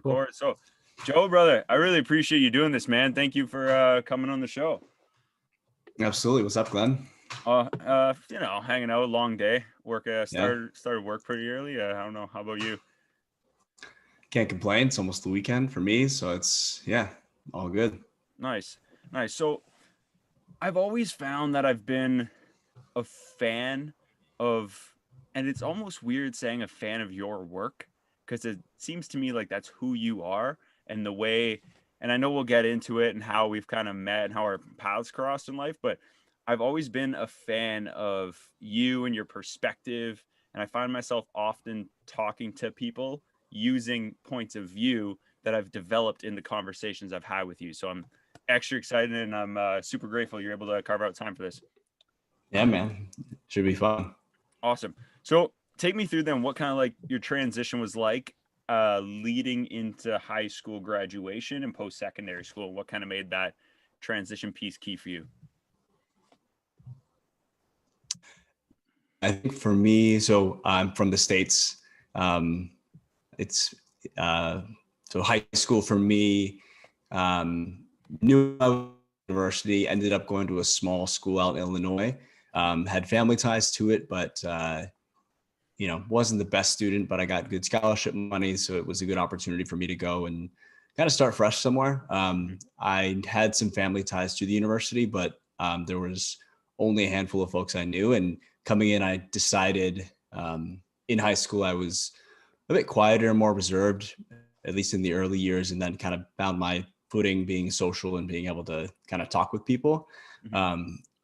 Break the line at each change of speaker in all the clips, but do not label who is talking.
Cool.
record. So, Joe, brother, I really appreciate you doing this, man. Thank you for coming on the show.
Absolutely. What's up, Glenn?
Hanging out, long day. Work
Yeah.
started work pretty early. I don't know. How about you?
Can't complain. It's almost the weekend for me. So it's, all good.
Nice. So, I've always found that I've been a fan of, and it's almost weird saying a fan of your work, because it seems to me like that's who you are and the way, and I know we'll get into it and how we've kind of met and how our paths crossed in life, but I've always been a fan of you and your perspective. And I find myself often talking to people using points of view that I've developed in the conversations I've had with you. So I'm extra excited, and I'm super grateful you're able to carve out time for this.
Yeah, man. Should be fun.
Awesome. So take me through then what kind of like your transition was like leading into high school graduation and post-secondary school. What kind of made that transition piece key for you?
I think for me, so I'm from the States. It's so high school for me, new university, ended up going to a small school out in Illinois. Had family ties to it, but wasn't the best student, but I got good scholarship money. So it was a good opportunity for me to go and kind of start fresh somewhere. I had some family ties to the university, but there was only a handful of folks I knew. And coming in, I decided in high school, I was a bit quieter and more reserved, at least in the early years, and then kind of found my footing being social and being able to kind of talk with people.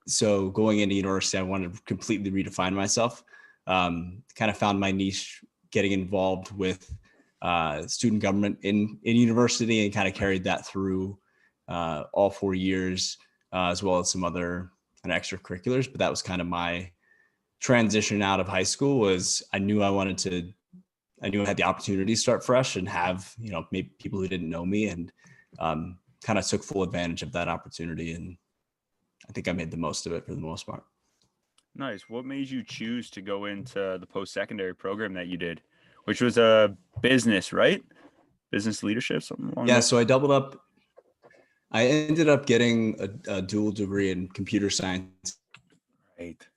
So going into university, I wanted to completely redefine myself. Kind of found my niche getting involved with student government in university, and kind of carried that through all 4 years, as well as some other kind of extracurriculars. But that was kind of my transition out of high school. Was I knew I had the opportunity to start fresh and have, maybe people who didn't know me, and kind of took full advantage of that opportunity. And I think I made the most of it for the most part.
Nice. What made you choose to go into the post-secondary program that you did, which was a business, right? Business leadership, something along
Yeah.
those?
So I doubled up. I ended up getting a dual degree in computer science.
Right.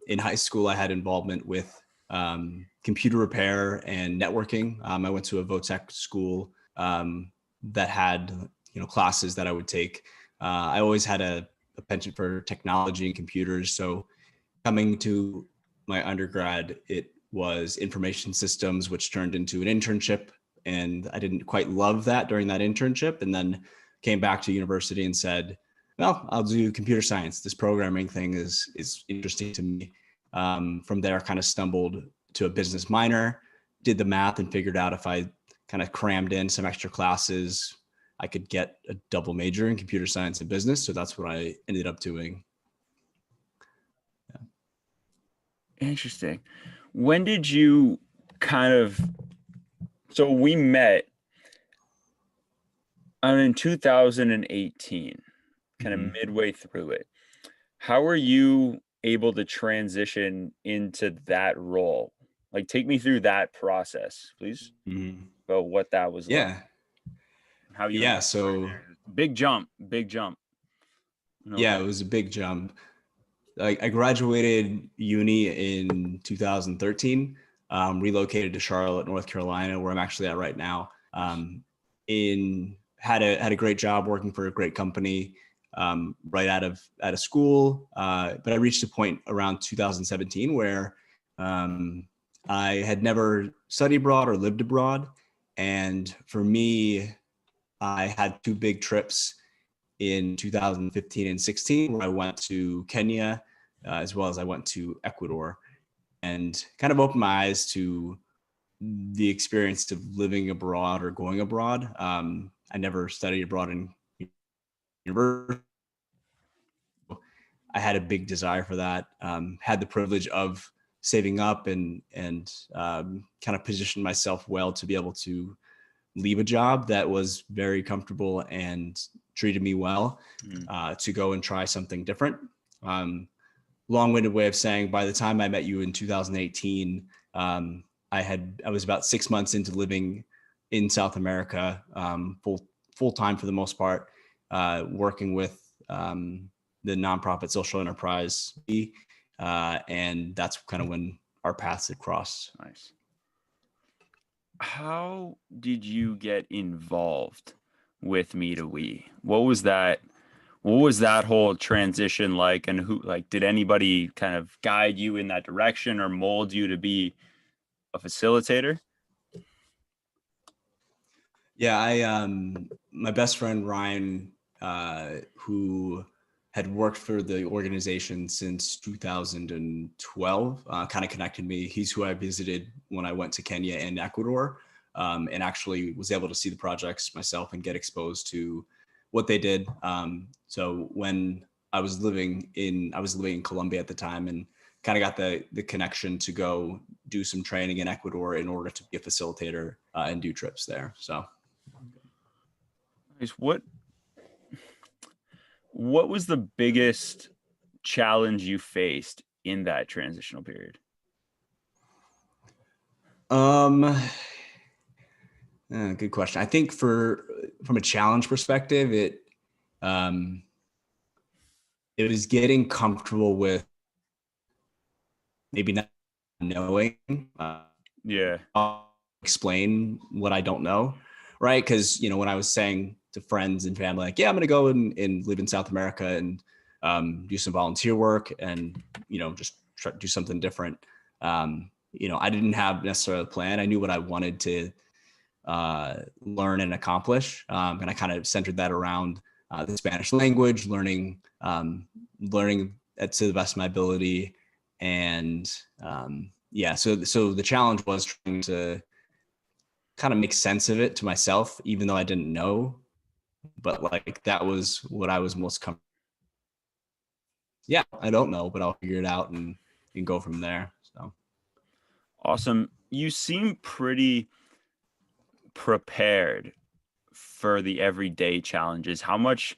In high school, I had involvement with computer repair and networking. I went to a VOTech school that had classes that I would take. I always had a penchant for technology and computers. So coming to my undergrad, it was information systems, which turned into an internship. And I didn't quite love that during that internship, and then came back to university and said, well, I'll do computer science. This programming thing is interesting to me. From there, kind of stumbled to a business minor, did the math, and figured out if I kind of crammed in some extra classes, I could get a double major in computer science and business. So that's what I ended up doing.
Yeah. Interesting. When did you so we met in 2018, kind of midway through it. How were you able to transition into that role? Like, take me through that process, please. About what that was like. How you
so
big jump.
Yeah, it was a big jump. I graduated uni in 2013, relocated to Charlotte, North Carolina, where I'm actually at right now. Had a great job working for a great company right out of school. But I reached a point around 2017 where I had never studied abroad or lived abroad. And for me, I had two big trips in 2015 and 16, where I went to Kenya, as well as I went to Ecuador, and kind of opened my eyes to the experience of living abroad or going abroad. I never studied abroad in university. I had a big desire for that. Had the privilege of saving up and kind of positioned myself well to be able to leave a job that was very comfortable and treated me well, to go and try something different. Long-winded way of saying, by the time I met you in 2018, I was about 6 months into living in South America, full time for the most part, working with the nonprofit social enterprise, and that's kind of when our paths had crossed.
Nice. How did you get involved with Me to We? What was that whole transition like, and who, like, did anybody kind of guide you in that direction or mold you to be a facilitator?
Yeah, I my best friend Ryan, who had worked for the organization since 2012, kind of connected me. He's who I visited when I went to Kenya and Ecuador, and actually was able to see the projects myself and get exposed to what they did. So when I was living in Colombia at the time, and kind of got the connection to go do some training in Ecuador in order to be a facilitator and do trips there. So.
What was the biggest challenge you faced in that transitional period?
Good question. I think from a challenge perspective, it was getting comfortable with maybe not knowing.
Yeah.
Explain what I don't know, right? Because when I was saying to friends and family, like, yeah, I'm gonna go and live in South America and do some volunteer work and just try to do something different. I didn't have necessarily a plan. I knew what I wanted to learn and accomplish, and I kind of centered that around the Spanish language, learning that to the best of my ability, and so the challenge was trying to kind of make sense of it to myself, even though I didn't know, but like that was what I was most comfortable. Yeah, I don't know, but I'll figure it out and go from there. So
Awesome. You seem pretty prepared for the everyday challenges. How much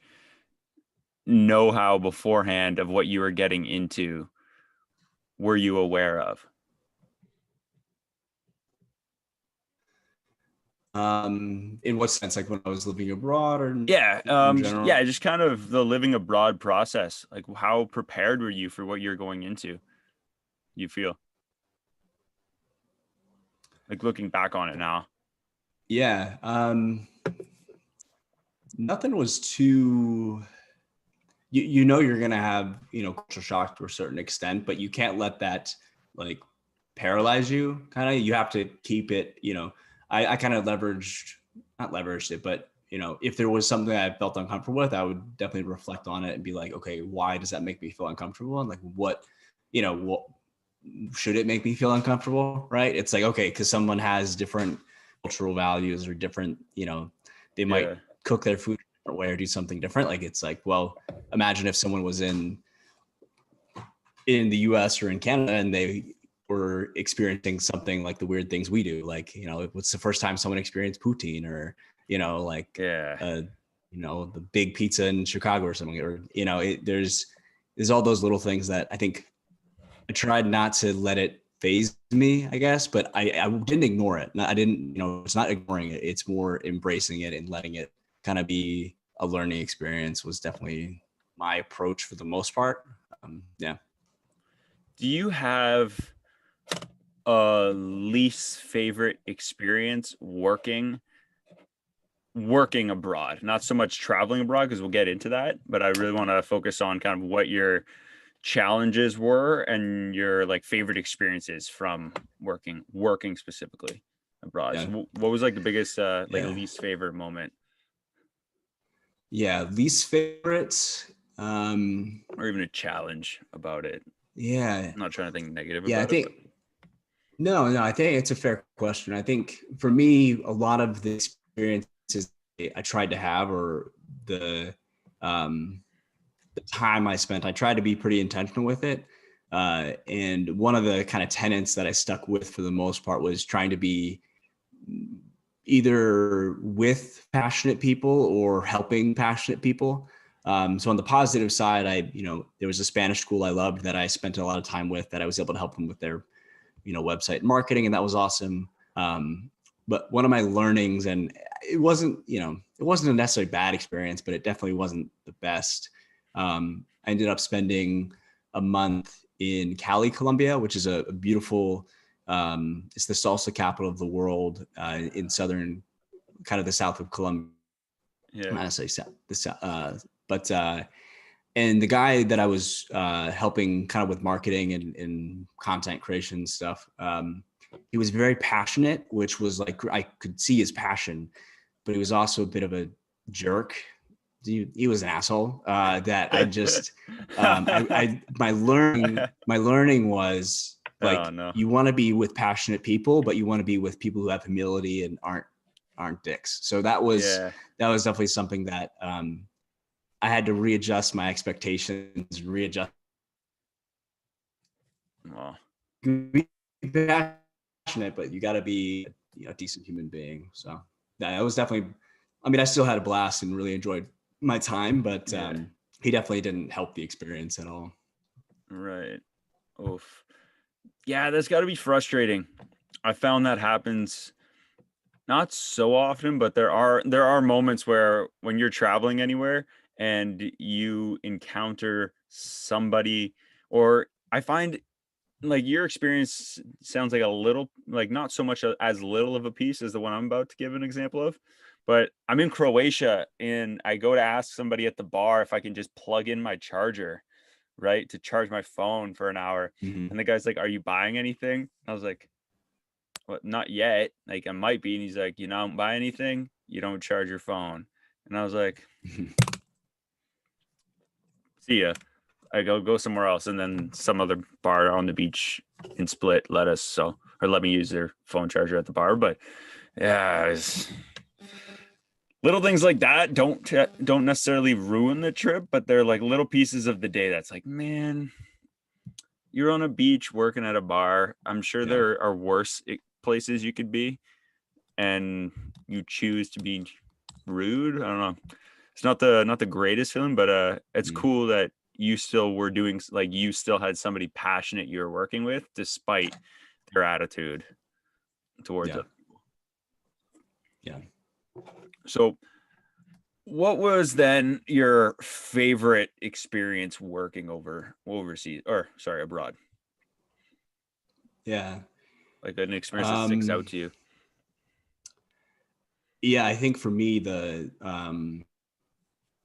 know-how beforehand of what you were getting into were you aware of?
In what sense? Like when I was living abroad, or in general?
Yeah, just kind of the living abroad process. Like, how prepared were you for what you're going into? You feel like, looking back on it now?
Yeah, nothing was too. You're gonna have culture shock to a certain extent, but you can't let that like paralyze you. Kind of, you have to keep it. I kind of not leveraged it, but if there was something I felt uncomfortable with, I would definitely reflect on it and be like, okay, why does that make me feel uncomfortable? And like, what should it make me feel uncomfortable? Right? It's like, okay, because someone has different cultural values or different, they might cook their food a different way or do something different. Like, it's like, well, imagine if someone was in the US or in Canada and they were experiencing something like the weird things we do. Like, what's the first time someone experienced poutine, or, the big pizza in Chicago or something, or, there's all those little things that I think I tried not to let it phase me, I guess, but I didn't ignore it. I didn't, it's not ignoring it. It's more embracing it and letting it kind of be a learning experience was definitely my approach for the most part. Yeah.
Do you have a least favorite experience working abroad? Not so much traveling abroad, because we'll get into that, but I really want to focus on kind of what your challenges were and your like favorite experiences from working specifically abroad.
Yeah.
So what was like the biggest least favorite moment?
Yeah, least favorites,
or even a challenge about it.
Yeah,
I'm not trying to think negative
yeah,
about
I think
it.
no, I think it's a fair question. I think for me, a lot of the experiences I tried to have, or the time I spent, I tried to be pretty intentional with it. And one of the kind of tenets that I stuck with for the most part was trying to be either with passionate people or helping passionate people. So on the positive side, there was a Spanish school I loved that I spent a lot of time with, that I was able to help them with their, website marketing. And that was awesome. but one of my learnings, and it wasn't a necessarily bad experience, but it definitely wasn't the best. I ended up spending a month in Cali, Colombia, which is a beautiful, it's the salsa capital of the world, in southern, kind of the south of Colombia.
Yeah.
Not necessarily but and the guy that I was helping kind of with marketing and content creation stuff, he was very passionate, which was like, I could see his passion, but he was also a bit of a jerk. He was an asshole, that I just, my learning was like,
Oh no.
you want to be with passionate people, but you want to be with people who have humility and aren't dicks. So that was definitely something that, I had to readjust my expectations, readjust.
Wow.
Be passionate, but you got to be a decent human being. So that was definitely, I mean, I still had a blast and really enjoyed my time, but he definitely didn't help the experience at all.
Right. Oof. Yeah, that's got to be frustrating. I found that happens not so often, but there are moments where when you're traveling anywhere and you encounter somebody, or I find like your experience sounds like a little, like not so much as little of a piece as the one I'm about to give an example of. But I'm in Croatia and I go to ask somebody at the bar if I can just plug in my charger, right, to charge my phone for an hour.
Mm-hmm.
And the guy's like, "Are you buying anything?" I was like, "What? Not yet. Like I might be." And he's like, "You don't buy anything, you don't charge your phone." And I was like, "See ya." I go somewhere else, and then some other bar on the beach in Split let me use their phone charger at the bar. But yeah, little things like that don't necessarily ruin the trip, but they're like little pieces of the day that's like, man, you're on a beach working at a bar. I'm sure there are worse places you could be, and you choose to be rude. I don't know. It's not the greatest feeling, but it's cool that you still were doing, like, you still had somebody passionate you were working with despite their attitude towards it.
Yeah.
So what was then your favorite experience working overseas, or sorry, abroad?
Yeah.
Like an experience that sticks out to you.
Yeah, I think for me,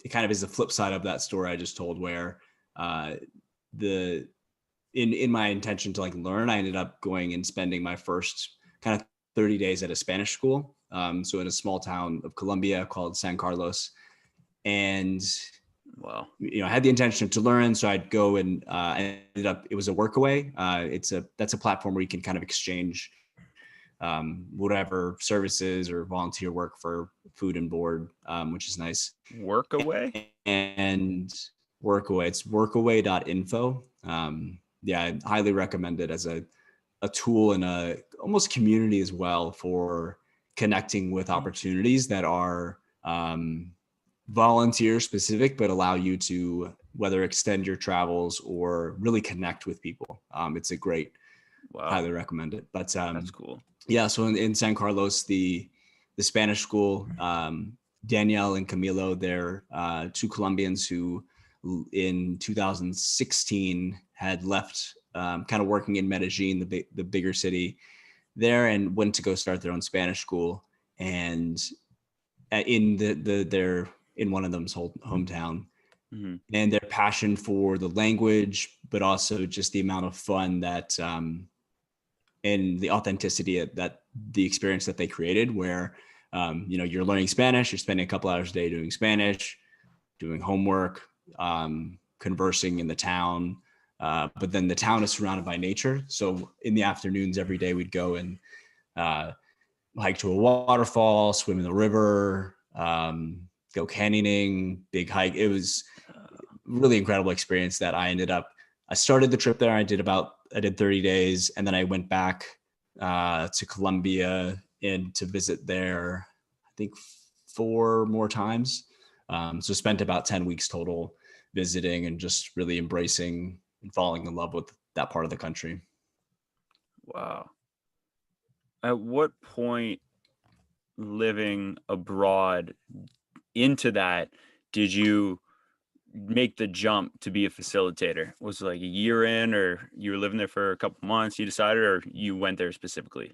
it kind of is the flip side of that story I just told, where the in my intention to like learn, I ended up going and spending my first kind of 30 days at a Spanish school. So in a small town of Colombia called San Carlos. And
Wow.
I had the intention to learn, so I'd go and I ended up, it was a workaway. That's a platform where you can kind of exchange whatever services or volunteer work for food and board, which is nice.
Workaway?
And Workaway, it's workaway.info. Yeah, I highly recommend it as a tool and a almost community as well for connecting with opportunities that are volunteer specific, but allow you to whether extend your travels or really connect with people. It's a great, highly recommend it. But
that's cool.
Yeah, so in San Carlos, the Spanish school, Danielle and Camilo, they're two Colombians who in 2016 had left, kind of working in Medellin, the bigger city there, and went to go start their own Spanish school. And in they're in one of them's hometown, and their passion for the language, but also just the amount of fun that and the authenticity that the experience that they created, where you're learning Spanish, you're spending a couple hours a day doing Spanish, doing homework, conversing in the town, but then the town is surrounded by nature. So in the afternoons every day we'd go and hike to a waterfall, swim in the river, go canyoning, big hike. It was really incredible experience that I started the trip there. I did 30 days, and then I went back to Colombia and to visit there, I think 4 more times. So spent about 10 weeks total visiting and just really embracing and falling in love with that part of the country.
Wow. At what point living abroad into that, did you make the jump to be a facilitator? Was it like a year in, or you were living there for a couple months, you decided, or you went there specifically?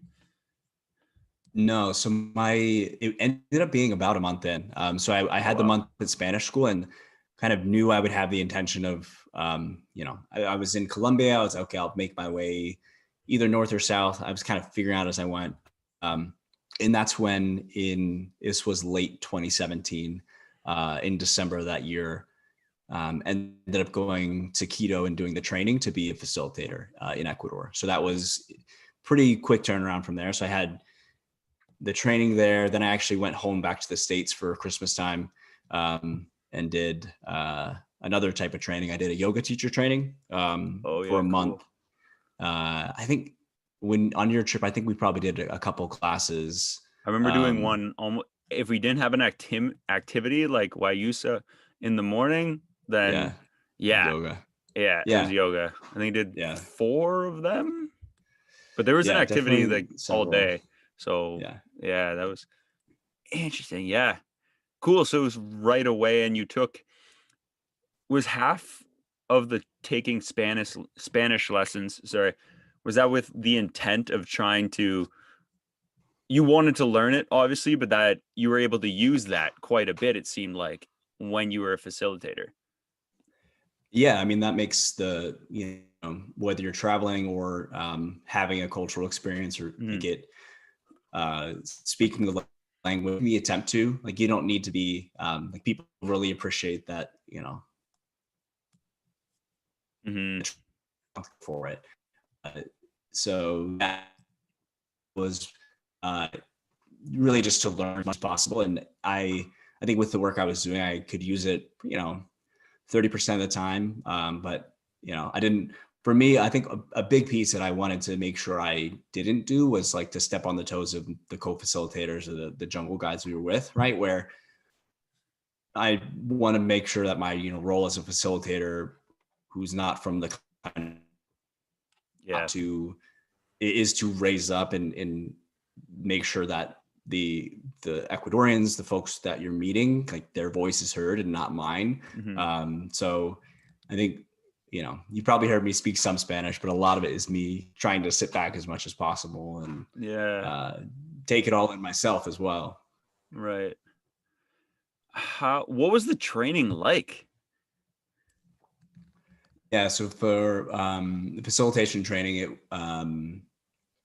No, so it ended up being about a month in. So I
Oh
had the
wow.
month at Spanish school and kind of knew I would have the intention of, I was in Colombia. I was okay. I'll make my way either north or south. I was kind of figuring out as I went, um, and that's when this was late 2017, in December of that year, ended up going to Quito and doing the training to be a facilitator in Ecuador. So that was pretty quick turnaround from there. So I had the training there. Then I actually went home back to the States for Christmas time, and did another type of training. I did a yoga teacher training
Oh
for
yeah,
a month.
cool.
I think when on your trip, I think we probably did a couple classes.
I remember doing
Um,
one almost, if we didn't have an activity like Wayusa in the morning, then
yeah,
yeah,
yoga.
yeah, it was
Yeah,
yoga. I think I did
yeah,
4 of them, but there was an
yeah,
activity
definitely
like all
several.
day. So
Yeah.
yeah, that was interesting. Yeah, cool. So it was right away, and you took, was half of the taking Spanish lessons. Sorry, was that with the intent of trying to, you wanted to learn it, obviously, but that you were able to use that quite a bit, it seemed like, when you were a facilitator.
Yeah, I mean that makes whether you're traveling or having a cultural experience or
Mhm,
like speaking the language, the attempt to like you don't need to be like people really appreciate that
mhm,
for it. Uh, so that was uh, really just to learn as much as possible, and I think with the work I was doing, I could use it 30% of the time. But I didn't. For me, I think a big piece that I wanted to make sure I didn't do was like to step on the toes of the co-facilitators or the jungle guides we were with, right? Where I want to make sure that my role as a facilitator, who's not from the country,
yeah,
to is to raise up and make sure that the Ecuadorians, the folks that you're meeting, like their voice is heard and not mine.
mhm,
So I think you probably heard me speak some Spanish, but a lot of it is me trying to sit back as much as possible and
yeah,
uh, take it all in myself as well.
right. What was the training like?
Yeah. So for the facilitation training, a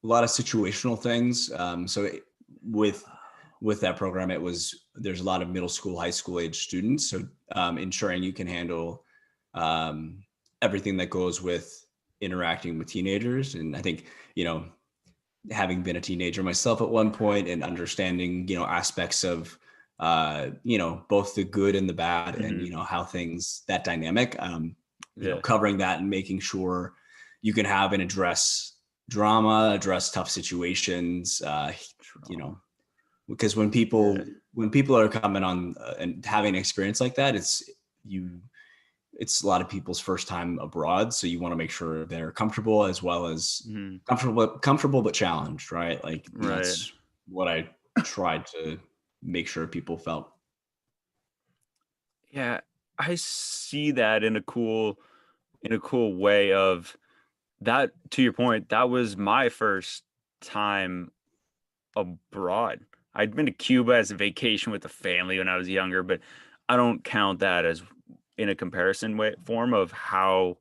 lot of situational things. With with that program, there's a lot of middle school, high school age students. So ensuring you can handle um, everything that goes with interacting with teenagers. And I think having been a teenager myself at one point and understanding aspects of both the good and the bad, and
Mhm,
how things that dynamic,
yeah,
covering that and making sure you can have and address drama, address tough situations, you know
trauma,
because
yeah,
when people are coming on and having an experience like that, you it's a lot of people's first time abroad, so you want to make sure they're comfortable as well as
mhm,
comfortable but challenged, right? Like, and
right.
that's what I tried to make sure people felt.
Yeah, I see that in a cool way of that. To your point, that was my first time abroad. I'd been to Cuba as a vacation with the family when I was younger, but I don't count that as in a comparison way form of how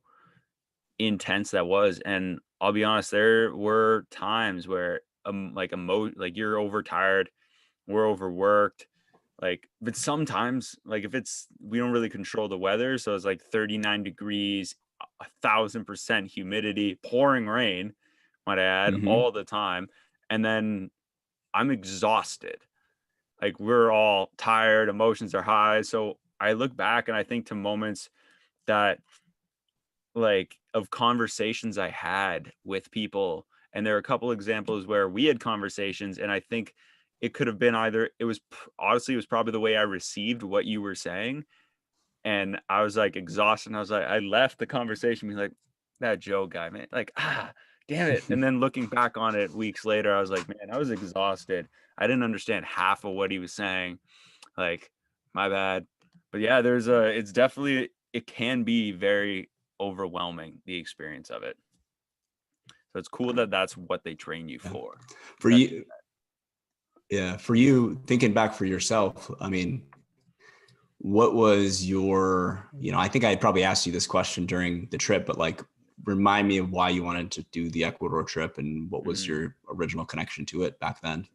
intense that was. And I'll be honest, there were times where like you're overtired, we're overworked. Like, but sometimes, like if it's, we don't really control the weather, so it's like 39 degrees, 1,000% humidity, pouring rain, might I add,
Hmm.
all the time, and then I'm exhausted. Like we're all tired, emotions are high. So I look back and I think to moments that, like, of conversations I had with people, and there are a couple examples where we had conversations, and I think it could have been either, it was honestly, it was probably the way I received what you were saying, and I was like exhausted, and I was like, I left the conversation being like, that Joe guy, man, like, damn it. And then looking back on it weeks later, I was like, man, I was exhausted. I didn't understand half of what he was saying. Like, my bad. But yeah, it's definitely, it can be very overwhelming, the experience of it. So it's cool that that's what they train you
Yeah.
for.
For you, yeah, for you thinking back for yourself, I mean, what was your, I think I probably asked you this question during the trip, but like, remind me of why you wanted to do the Ecuador trip and what was
Mhm.
your original connection to it back then?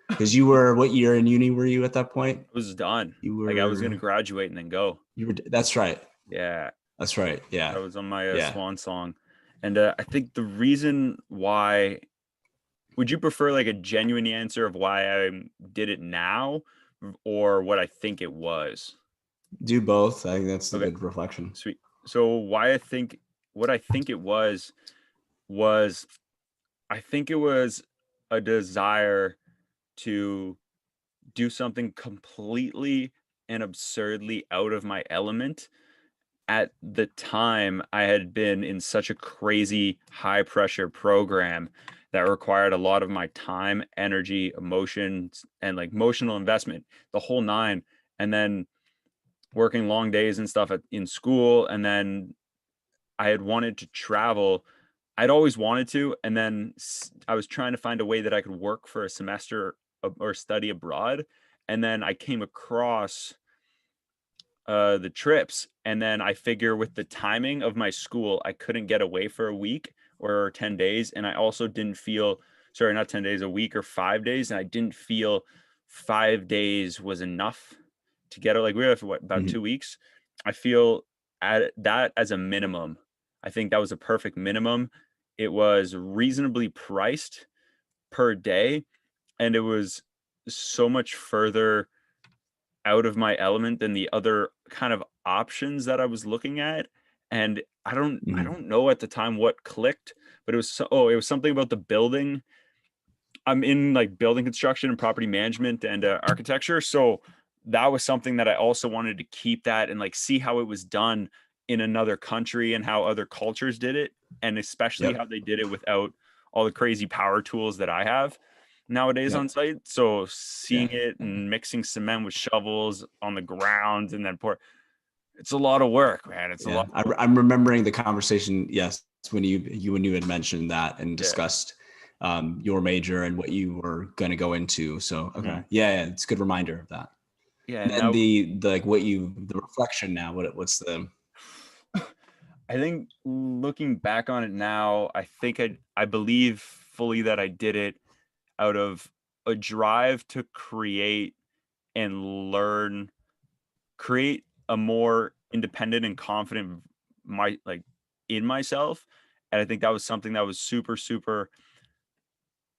Because you were, what year in uni were you at that point?
I was done.
You
Like I was going to
were,
graduate and then go.
that's right.
Yeah.
That's right. Yeah.
That was on my
Yeah.
swan song. And I think the reason why, would you prefer like a genuine answer of why I did it now or what I think it was?
Do both. I think that's a
Okay,
good reflection.
sweet. So what I think it was I think it was a desire to do something completely and absurdly out of my element. At the time, I had been in such a crazy high pressure program that required a lot of my time, energy, emotions, and like emotional investment, the whole nine. And then working long days and stuff in school. And then I had wanted to travel. I'd always wanted to. And then I was trying to find a way that I could work for a semester or study abroad. And then I came across the trips, and then I figure with the timing of my school I couldn't get away for a week or 10 days, and I also didn't feel, sorry, not 10 days, a week or 5 days, and I didn't feel 5 days was enough to get it. Like we were for what, about
Mhm.
2 weeks. I feel at that as a minimum. I think that was a perfect minimum. It was reasonably priced per day, and it was so much further out of my element than the other kind of options that I was looking at. And I
Mhm.
don't know at the time what clicked, but it was something about the building. I'm in like building construction and property management and architecture, so that was something that I also wanted to keep that and like see how it was done in another country and how other cultures did it, and especially how
Yep.
they did it without all the crazy power tools that I have nowadays on
Yep.
site. So seeing
Yeah.
it and mixing cement with shovels on the ground and then it's a lot of work, man. It's a
Yeah.
lot of work.
I'm remembering the conversation. Yes. When you had mentioned that and
Yeah.
discussed your major and what you were going to go into. So,
Mhm.
okay. Yeah. It's a good reminder of that.
Yeah.
And
And
then
now
the reflection now, what's the,
I think looking back on it now, I believe fully that I did it out of a drive to create and create a more independent and confident my like in myself. And I think that was something that was super, super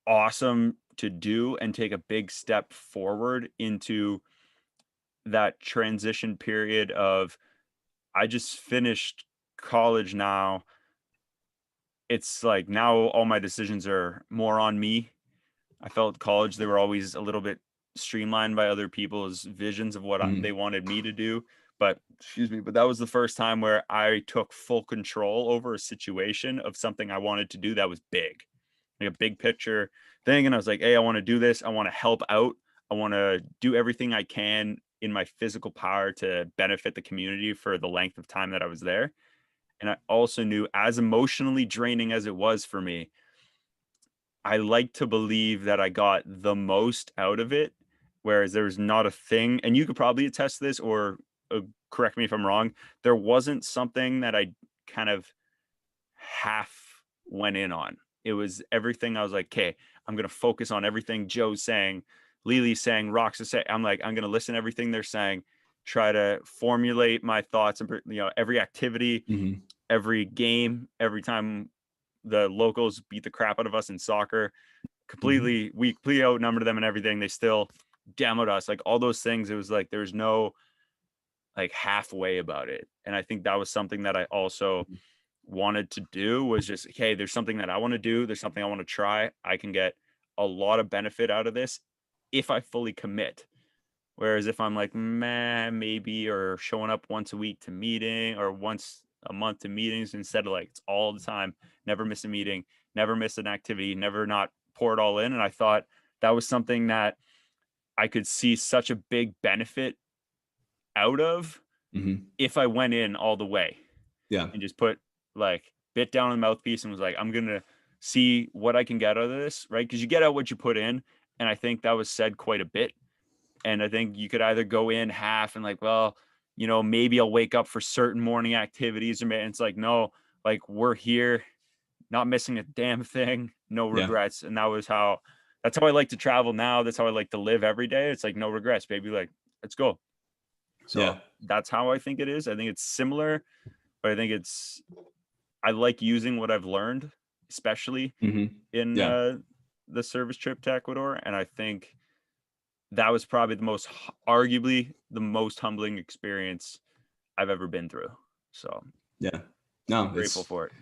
awesome to do and take a big step forward into that transition period of I just finished college now. It's like now all my decisions are more on me. I felt college, they were always a little bit streamlined by other people's visions of what
mhm.
they wanted me to do. But excuse me, but that was the first time where I took full control over a situation of something I wanted to do that was big, like a big picture thing. And I was like, hey, I want to do this. I want to help out. I want to do everything I can in my physical power to benefit the community for the length of time that I was there. And I also knew, as emotionally draining as it was for me, I like to believe that I got the most out of it, whereas there was not a thing, and you could probably attest to this or correct me if I'm wrong. There wasn't something that I kind of half went in on. It was everything. I was like, okay, I'm gonna focus on everything Joe's saying, Lily's saying, Rox is saying. I'm like, I'm gonna listen to everything they're saying, try to formulate my thoughts, and every activity,
Mhm.
every game, every time the locals beat the crap out of us in soccer,
Mhm.
we completely outnumbered them and everything. They still demoed us, like all those things. It was like there's no like halfway about it. And I think that was something that I also wanted to do, was just, hey, there's something that I want to do. There's something I want to try. I can get a lot of benefit out of this if I fully commit. Whereas if I'm like, man, maybe, or showing up once a week to meeting or once a month to meetings instead of like it's all the time, never miss a meeting, never miss an activity, never not pour it all in. And I thought that was something that I could see such a big benefit out of
Hmm.
if I went in all the way
Yeah.
and just put like bit down on the mouthpiece and was like, I'm gonna see what I can get out of this, right? Because you get out what you put in. And I think that was said quite a bit. And I think you could either go in half and like, well, maybe I'll wake up for certain morning activities, and it's like, no, like we're here, not missing a damn thing, no
Yeah.
regrets. And that's how I like to travel now. That's how I like to live every day. It's like no regrets, baby. Like, let's go. So
Yeah.
that's how I think it is. I think it's similar, but I think I like using what I've learned, especially
Hmm.
in
Yeah.
the service trip to Ecuador. And I think that was probably arguably the most humbling experience I've ever been through. So
Yeah.
I'm
No,
grateful for it.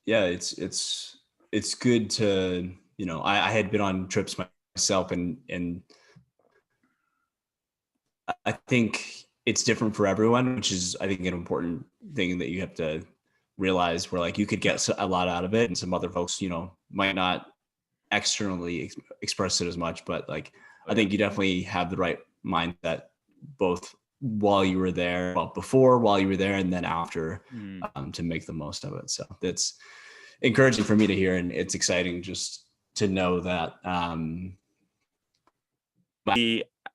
yeah, it's good to, I had been on trips myself, and I think it's different for everyone, which is, I think, an important thing that you have to realize, where like you could get a lot out of it and some other folks, might not externally express it as much, but like,
Oh,
I
yeah.
think you definitely have the right mindset, both while you were there, well, before, while you were there, and then after,
Mm.
to make the most of it. So that's encouraging for me to hear. And it's exciting just to know that,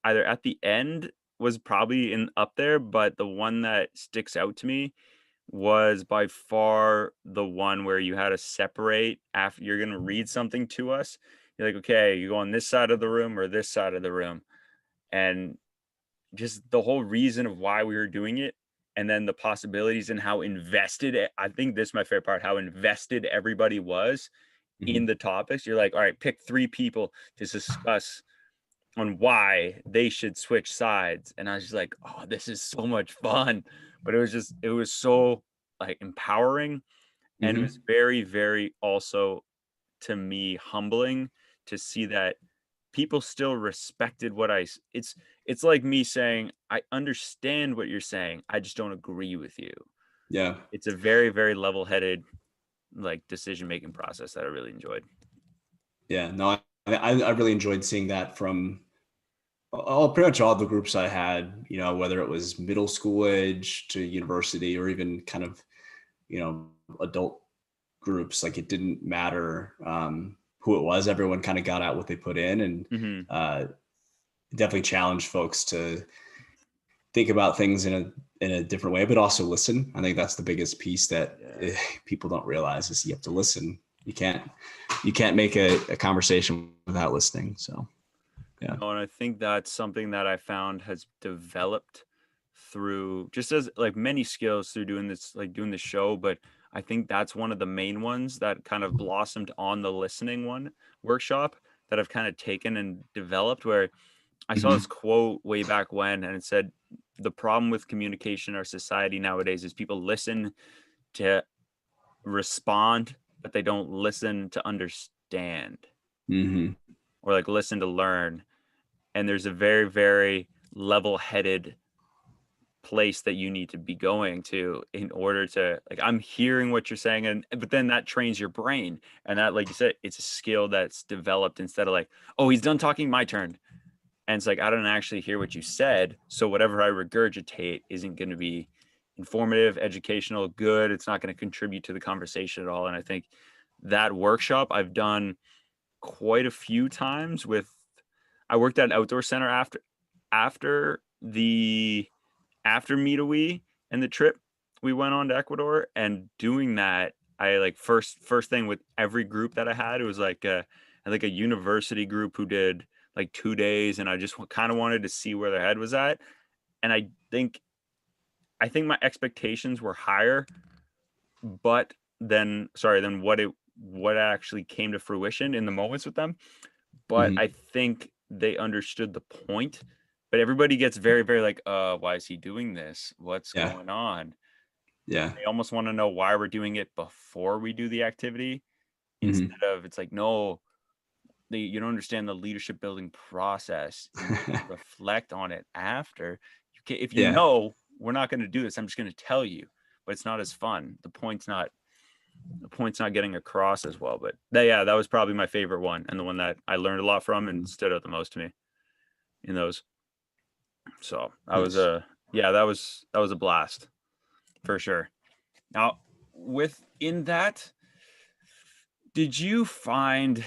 Either at the end was probably in up there, but the one that sticks out to me was by far the one where you had to separate after you're going to read something to us. You're like, okay, you go on this side of the room or this side of the room. And just the whole reason of why we were doing it, and then the possibilities and how invested I think this is my favorite part, how invested everybody was in
mhm,
the topics. You're like, all right, pick 3 people to discuss on why they should switch sides. And I was just like, oh, this is so much fun. But it was so like empowering. And it was
mhm,
very, very also to me humbling to see that people still respected it's like me saying, I understand what you're saying, I just don't agree with you.
yeah,
It's a very, very level-headed like decision making process that I really enjoyed.
yeah. No, I really enjoyed seeing that from pretty much all the groups I had, whether it was middle school age to university, or even kind of, adult groups. Like, it didn't matter, who it was. Everyone kind of got out what they put in, and
Hmm.
uh, definitely challenged folks to think about things in a different way, but also listen. I think that's the biggest piece that,
Yeah.
people don't realize, is you have to listen. You can't make a conversation without listening. So yeah.
No, and I think that's something that I found has developed through just as like many skills through doing this show, but I think that's one of the main ones that kind of blossomed on the listening one workshop that I've kind of taken and developed, where I saw this
Hmm.
quote way back when, and it said, the problem with communication in our society nowadays is people listen to respond, but they don't listen to understand,
Hmm.
or like listen to learn. And there's a very, very level-headed place that you need to be going to in order to like, I'm hearing what you're saying, and but then that trains your brain, and that, like you said, it's a skill that's developed instead of like, oh, he's done talking, my turn. And it's like, I don't actually hear what you said, so whatever I regurgitate isn't going to be informative, educational, good. It's not going to contribute to the conversation at all. And I think that workshop I've done quite a few times with, I worked at an outdoor center after the after Meetawee and the trip we went on to Ecuador. And doing that, I like first thing with every group that I had, it was like a university group who did like 2 days, and I just kind of wanted to see where their head was at. And I think my expectations were higher, but than what actually came to fruition in the moments with them. But I
Hmm.
think they understood the point. But everybody gets very, very like, why is he doing this? What's
Yeah.
going on?
Yeah.
They almost want to know why we're doing it before we do the activity,
Hmm.
instead of, it's like, no, you don't understand the leadership building process. You need to reflect on it after. If you
Yeah.
know we're not going to do this, I'm just going to tell you, but it's not as fun. The point's not. the point's not getting across as well. But that was probably my favorite one, and the one that I learned a lot from and stood out the most to me in those. So that was
Nice.
that was a blast for sure. Now, within that, did you find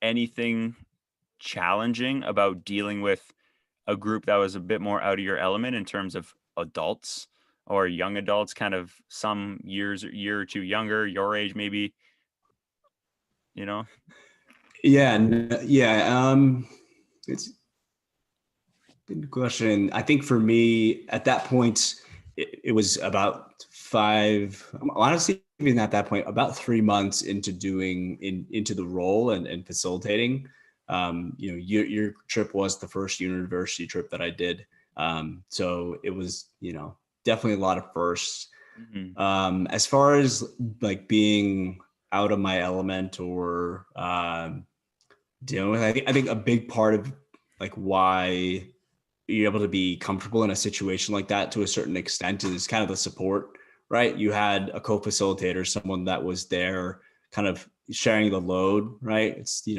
anything challenging about dealing with a group that was a bit more out of your element in terms of adults or young adults, kind of some year or two younger, your age maybe, you know?
Yeah, it's a good question. I think for me at that point, it was about honestly, even at that point, about 3 months into into the role and facilitating. Your trip was the first university trip that I did. So it was, definitely a lot of firsts.
Mhm.
As far as like being out of my element or dealing with, I think a big part of like why you're able to be comfortable in a situation like that to a certain extent is kind of the support, right? You had a co-facilitator, someone that was there kind of sharing the load, right? It's, the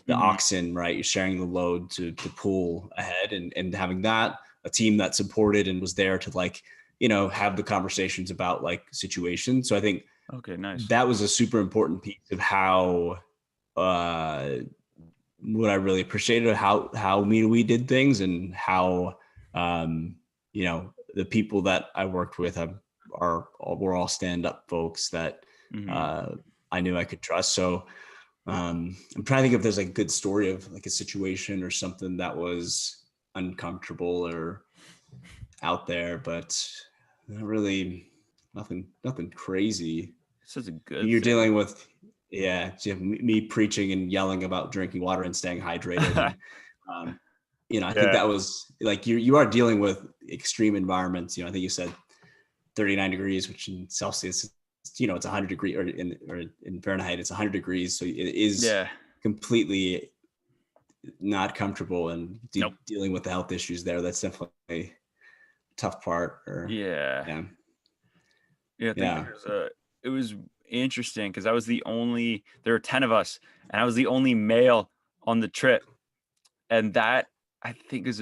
Mhm.
oxen, right? You're sharing the load to pull ahead, and having that, a team that supported and was there to like, have the conversations about like situations. So I think
Okay, nice.
that was a super important piece of how, what I really appreciated, how we did things, and how, the people that I worked with were all stand up folks that
Mhm.
uh, I knew I could trust. So I'm trying to think if there's like a good story of like a situation or something that was uncomfortable or out there, but not really, nothing crazy.
This is a good
You're
thing.
dealing with, yeah, me preaching and yelling about drinking water and staying hydrated. And, um, I think
Yeah.
that was like, you are dealing with extreme environments. I think you said 39 degrees, which in Celsius, it's 100 degree, or in Fahrenheit, it's 100 degrees. So it is
Yeah.
completely not comfortable, and
Nope.
dealing with the health issues there. That's definitely a tough part. Or
Yeah.
yeah,
Yeah, I think
yeah.
it was interesting because there were 10 of us, and I was the only male on the trip. And that I think was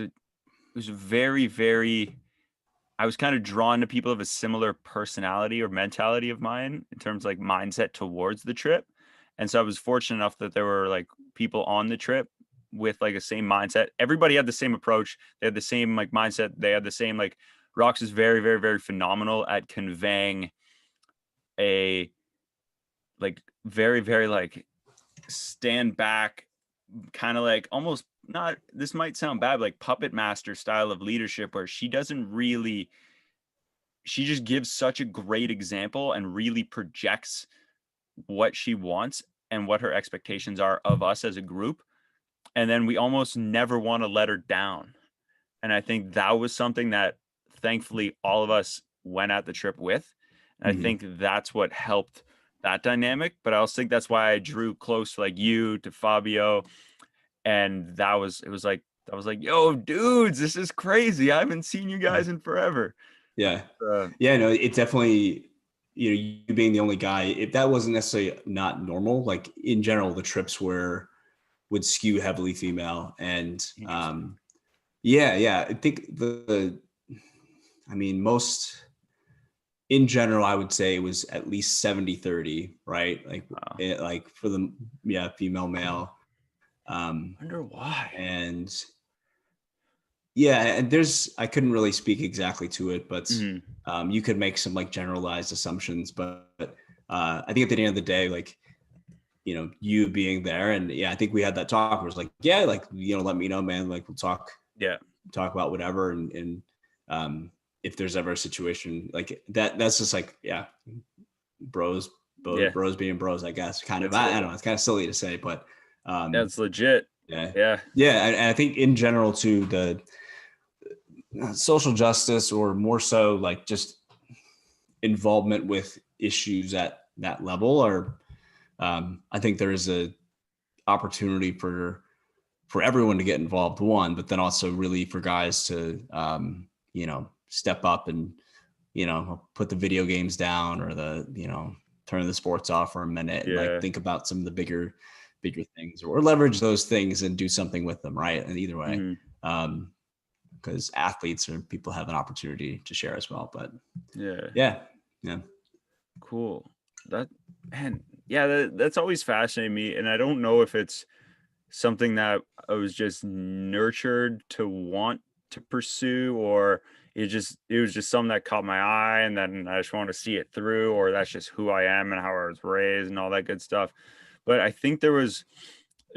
very, very, I was kind of drawn to people of a similar personality or mentality of mine in terms of like mindset towards the trip. And so I was fortunate enough that there were like people on the trip with like a same mindset. Everybody had the same approach. They had the same like mindset. They had the same like Rox is very, very, very phenomenal at conveying a like very, very like stand back, kind of like almost not, this might sound bad, like puppet master style of leadership where she just gives such a great example and really projects what she wants and what her expectations are of us as a group. And then we almost never want to let her down. And I think that was something that thankfully all of us went at the trip with. And I
Mhm.
think that's what helped that dynamic. But I also think that's why I drew close to like you, to Fabio. And it was like, I was like, yo, dudes, this is crazy. I haven't seen you guys in forever.
Yeah.
Uh,
Yeah, no, it definitely, you being the only guy, if that wasn't necessarily not normal, like in general, the trips would skew heavily female. And
Interesting.
yeah, I think I mean, most in general, I would say it was at least 70-30, right? Like,
Wow.
like for the, yeah, female, male. Um,
Wonder why.
and yeah, and I couldn't really speak exactly to it, but
Mhm.
you could make some like generalized assumptions. But I think at the end of the day, like, you being there, and yeah, I think we had that talk where it was like, yeah, like, let me know, man. Like, we'll
Yeah.
talk about whatever. And if there's ever a situation like that's just like, yeah, bros,
Yeah.
bros being bros, I guess, kind of.
That's
I
it.
don't know. It's kind of silly to say, but
That's legit.
yeah,
Yeah.
yeah. And I think in general too, the social justice, or more so like just involvement with issues at that level, or I think there is a opportunity for everyone to get involved, one, but then also really for guys to step up and put the video games down, or the turn the sports off for a minute and like
Yeah.
think about some of the bigger things, or leverage those things and do something with them, right? And either way, because athletes or people have an opportunity to share as well. But
Yeah.
yeah.
Cool. That, and yeah, that's always fascinated me. And I don't know if it's something that I was just nurtured to want to pursue, or it was just something that caught my eye and then I just want to see it through, or that's just who I am and how I was raised and all that good stuff. But I think there's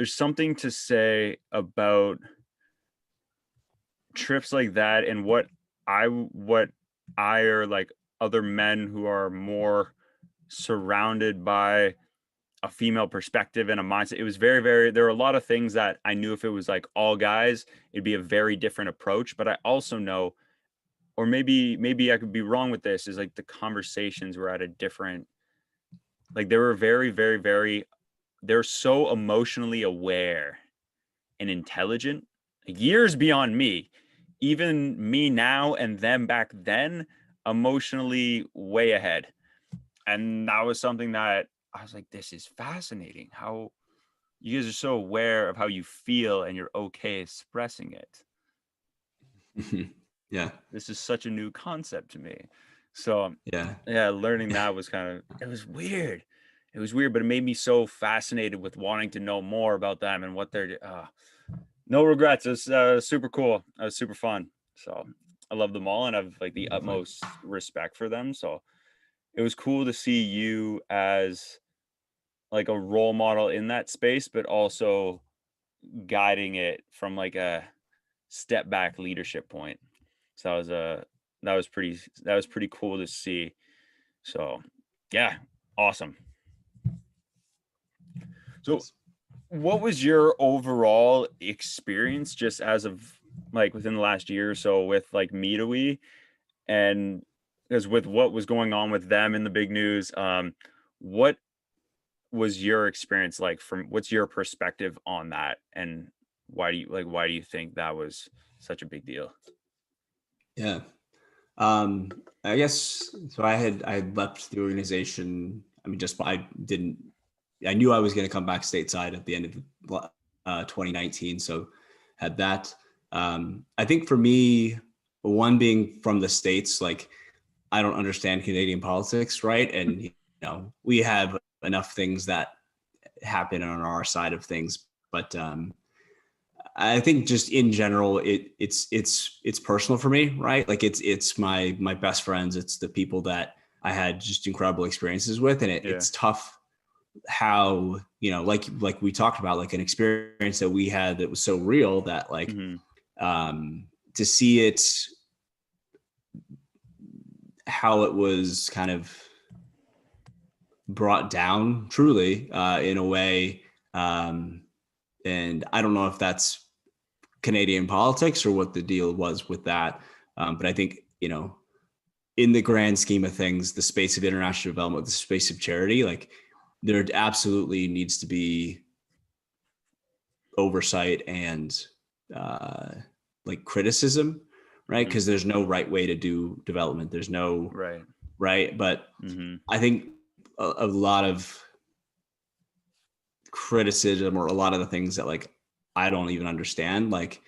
something to say about trips like that, and what I or like other men who are more surrounded by a female perspective and a mindset. It was there were a lot of things that I knew if it was like all guys, it'd be a very different approach. But I also know, or maybe I could be wrong with this, is like the conversations were at a different, like they were they're so emotionally aware and intelligent, like years beyond me, even me now and them back then, emotionally way ahead. And that was something that I was like, this is fascinating. How you guys are so aware of how you feel and you're okay expressing it.
Yeah.
This is such a new concept to me. So
Yeah.
yeah, learning that was it was weird. It was weird, but it made me so fascinated with wanting to know more about them and what they're no regrets. It was super cool. It was super fun. So I love them all and I've like the utmost respect for them. So it was cool to see you as like a role model in that space, but also guiding it from like a step back leadership point. So that was pretty cool to see. So yeah, awesome. So what was your overall experience just as of like within the last year or so with like Meadowy, and because with what was going on with them in the big news, what was your experience like? From what's your perspective on that, and why do you think that was such a big deal?
Yeah. I guess so. I had left the organization. I mean, just I knew I was going to come back stateside at the end of 2019. So had that. I think for me, one being from the States, like I don't understand Canadian politics, right? And we have enough things that happen on our side of things, but I think just in general, it's personal for me, right? Like it's my best friends. It's the people that I had just incredible experiences with, and
Yeah.
it's tough how like we talked about, like an experience that we had that was so real that like to see it, how it was kind of brought down truly in a way, and I don't know if that's Canadian politics or what the deal was with that. But I think, in the grand scheme of things, the space of international development, the space of charity, like there absolutely needs to be oversight and like criticism, right? Because there's no right way to do development. There's no right. But I think a lot of criticism, or a lot of the things that like I don't even understand, like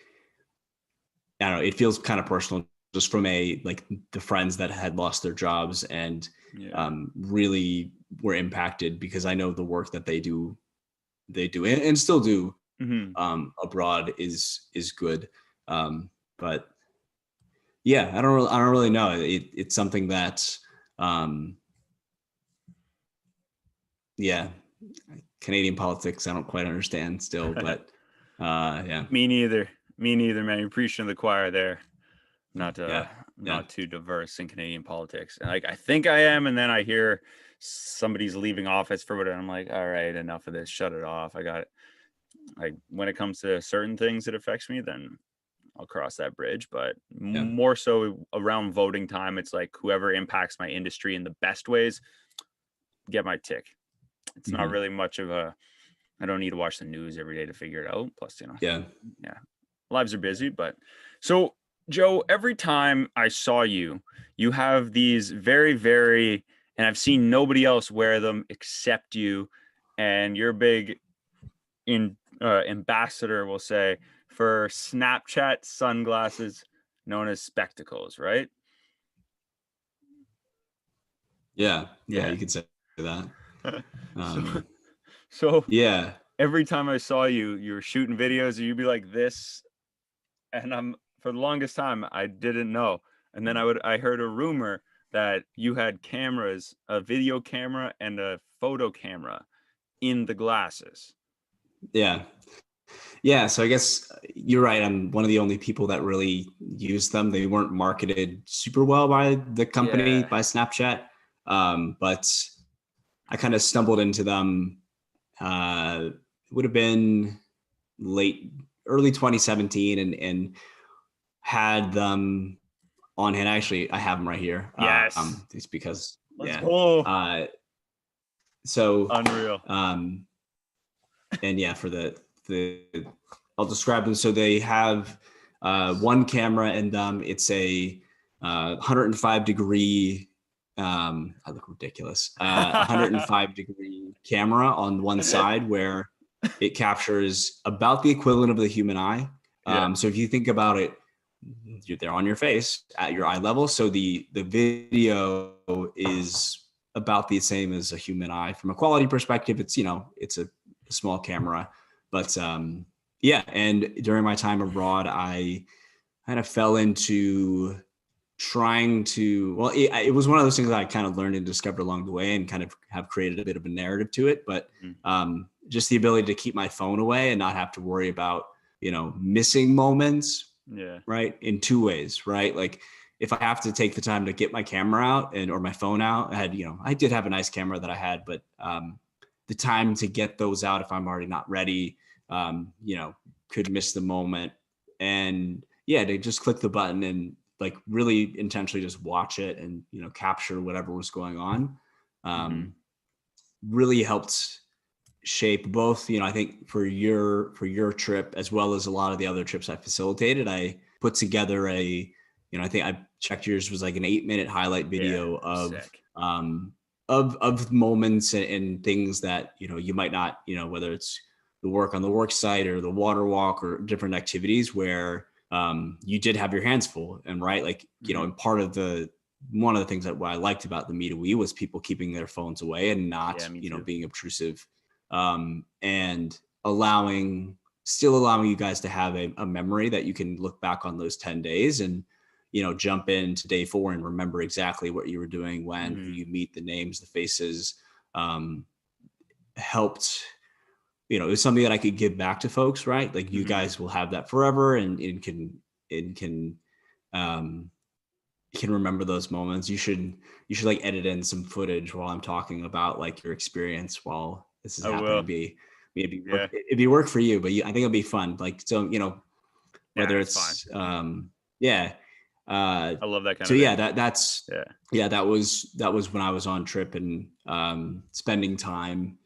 I don't know, it feels kind of personal just from like the friends that had lost their jobs and really were impacted, because I know the work that they do and still do abroad is good. But yeah, I don't really know. It's something that yeah, Canadian politics I don't quite understand still, but yeah.
Me neither, man. You're preaching to the choir there. Not
Yeah.
not too diverse in Canadian politics, and like I think I am, and then I hear somebody's leaving office for whatever. I'm like, all right, enough of this. Shut it off. I got it. Like when it comes to certain things that affects me, then I'll cross that bridge. But more so around voting time, it's like whoever impacts my industry in the best ways, get my tick. It's not really much of a. I don't need to watch the news every day to figure it out. Plus, yeah, lives are busy. But so, Joe, every time I saw you, you have these very, very and I've seen nobody else wear them except you, and you're a big ambassador, we'll say, for Snapchat sunglasses known as spectacles, right?
Yeah,
Yeah.
you could say that.
so, so
Yeah,
every time I saw you, you were shooting videos, and you'd be like this, and for the longest time I didn't know. And then I heard a rumor that you had cameras, a video camera and a photo camera in the glasses.
yeah. Yeah, so I guess you're right. I'm one of the only people that really use them. They weren't marketed super well by the company,
Yeah.
by Snapchat, but I kind of stumbled into them. It would have been early 2017, and had them on hand. Actually, I have them right here.
Yes.
It's because
Let's
yeah.
go.
So
Unreal.
And yeah, for the I'll describe them. So they have one camera in them. It's a 105-degree. I look ridiculous. 105-degree camera on one side where it captures about the equivalent of the human eye.
Yeah.
So if you think about it, they're on your face at your eye level. So the video is about the same as a human eye from a quality perspective. It's, it's a small camera, but yeah. And during my time abroad, I kind of fell into trying to, well, it was one of those things that I kind of learned and discovered along the way, and kind of have created a bit of a narrative to it. But just the ability to keep my phone away and not have to worry about, missing moments.
Yeah.
Right. In two ways, right? Like if I have to take the time to get my camera out or my phone out, I did have a nice camera that I had, but the time to get those out if I'm already not ready, could miss the moment. And yeah, to just click the button and like really intentionally just watch it and, capture whatever was going on, really helped shape both, I think for your trip, as well as a lot of the other trips I facilitated. I put together I think I checked yours was like an 8-minute highlight video
Sick.
of moments and things that, you might not, whether it's the work on the work site or the water walk or different activities where you did have your hands full. And right, like, and part of one of the things that what I liked about the Meet We was people keeping their phones away and not, being obtrusive, and still allowing you guys to have a memory that you can look back on those 10 days and, jump into day 4 and remember exactly what you were doing when who you meet, the names, the faces, helped, it was something that I could give back to folks, right? Like you guys will have that forever and can remember those moments. You should like edit in some footage while I'm talking about like your experience while this is happening. It'd be work for you, but I think it'll be fun. Like, so, whether it's
I love that kind
so
of
yeah,
thing.
that was when I was on trip and spending time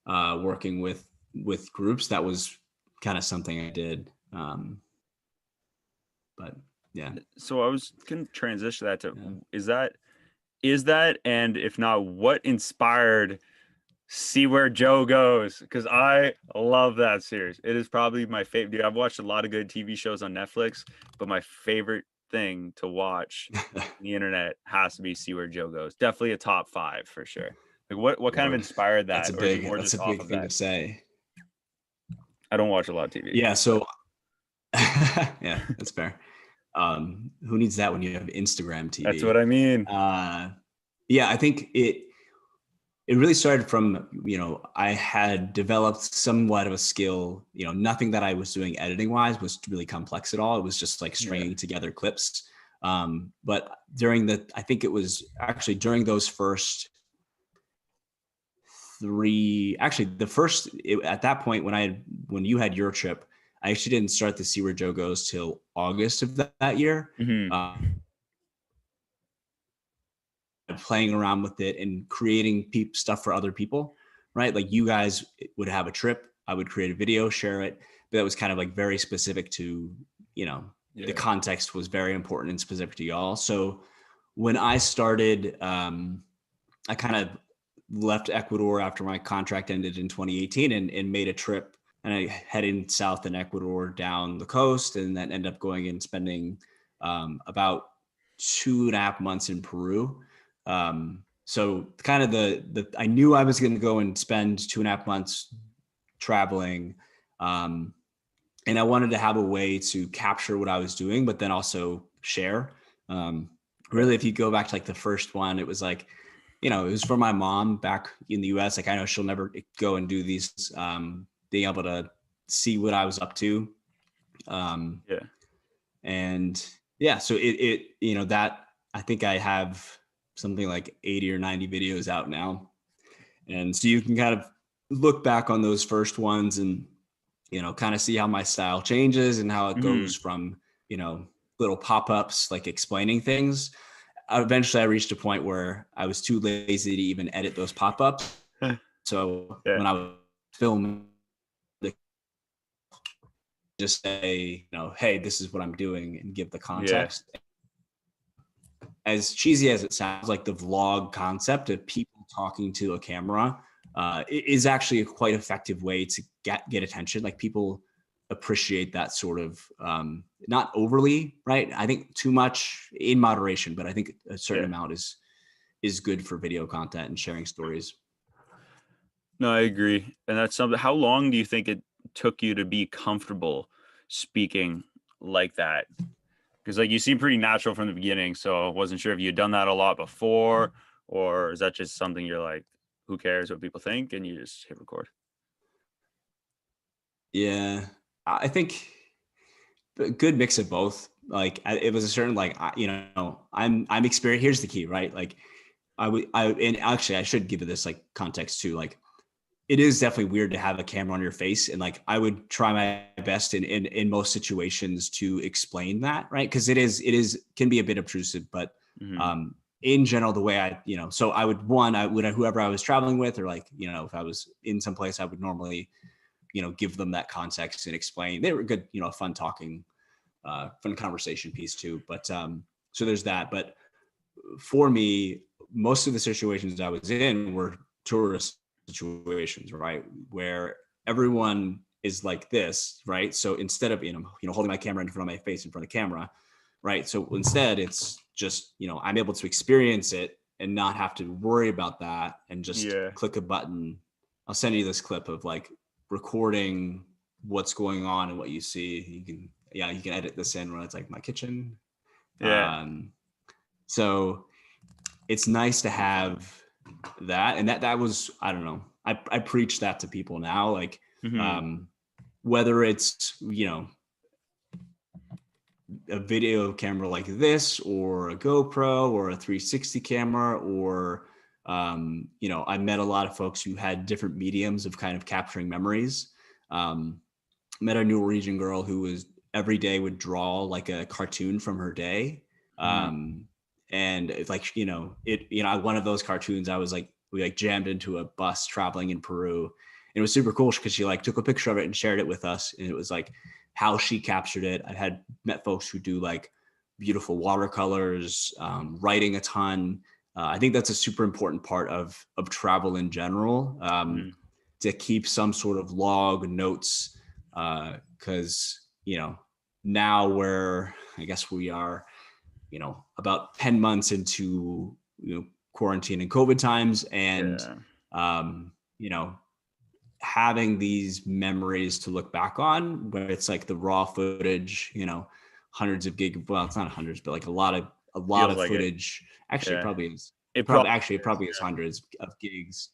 working with groups. That was kind of something I did. But yeah.
So I was going to transition that to, is that, and if not, what inspired See Where Joe Goes? Because I love that series. It is probably my favorite. Dude, I've watched a lot of good TV shows on Netflix, but my favorite thing to watch on the internet has to be See Where Joe Goes. Definitely a top 5 for sure. Like what kind of inspired that?
That's a big thing to say.
I don't watch a lot of TV.
Yeah. So yeah, that's fair. Who needs that when you have Instagram TV?
That's what I mean.
Yeah, I think it really started from, I had developed somewhat of a skill, nothing that I was doing editing wise was really complex at all. It was just like stringing together clips. But I think it was actually during those first 3, actually at that point when you had your trip, I actually didn't start the See Where Joe Goes till August of that year. Playing around with it and creating stuff for other people, right? Like you guys would have a trip, I would create a video, share it, but that was kind of like very specific to, the context was very important and specific to y'all. So when I started I kind of left Ecuador after my contract ended in 2018 and made a trip, and I headed south in Ecuador down the coast, and then ended up going and spending about 2.5 months in Peru. So kind of I knew I was going to go and spend 2.5 months traveling. And I wanted to have a way to capture what I was doing, but then also share. Really, if you go back to like the first one, it was like, it was for my mom back in the US. Like I know she'll never go and do these, being able to see what I was up to.
Yeah.
And yeah, so that I think I have something like 80 or 90 videos out now. And so you can kind of look back on those first ones and, kind of see how my style changes and how it goes from, little pop-ups, like explaining things. Eventually I reached a point where I was too lazy to even edit those pop-ups. So
Yeah.
when I was filming, just say, hey, this is what I'm doing, and give the context.
Yeah.
As cheesy as it sounds, like the vlog concept of people talking to a camera is actually a quite effective way to get attention. Like people appreciate that sort of, not overly, right? I think too much, in moderation, but I think a certain amount is good for video content and sharing stories.
No, I agree. And that's something. How long do you think it took you to be comfortable speaking like that? Because like you seem pretty natural from the beginning, so I wasn't sure if you had done that a lot before, or is that just something you're like, who cares what people think, and you just hit record?
Yeah, I think a good mix of both. Like it was a certain I'm experienced. Here's the key, right? Like and actually I should give it this like context too. Like it is definitely weird to have a camera on your face, and like I would try my best in most situations to explain that, right? Because it can be a bit obtrusive, but in general, the way so I would whoever I was traveling with, or like if I was in some place, I would normally give them that context and explain. They were good, fun talking, fun conversation piece too. But so there's that. But for me, most of the situations I was in were tourist situations, right? Where everyone is like this, right? So instead of, holding my camera in front of my face in front of the camera, right? So instead it's just, I'm able to experience it and not have to worry about that and just click a button. I'll send you this clip of like recording what's going on and what you see. You can edit this in when it's like my kitchen.
Yeah.
So it's nice to have that. And that was, I don't know, I preach that to people now, like, whether it's, a video camera like this, or a GoPro, or a 360 camera, or, I met a lot of folks who had different mediums of kind of capturing memories. Met a Norwegian girl who was every day would draw like a cartoon from her day. And it's like, one of those cartoons, we like jammed into a bus traveling in Peru. And it was super cool because she like took a picture of it and shared it with us. And it was like how she captured it. I had met folks who do like beautiful watercolors, writing a ton. I think that's a super important part of travel in general, to keep some sort of log notes. Because, now I guess we are, about 10 months into, quarantine and COVID times. And, having these memories to look back on, where it's like the raw footage, hundreds of well, it's not hundreds, but like a lot of
like
footage. Actually,
Yeah.
it probably is.
It
probably is hundreds of gigs,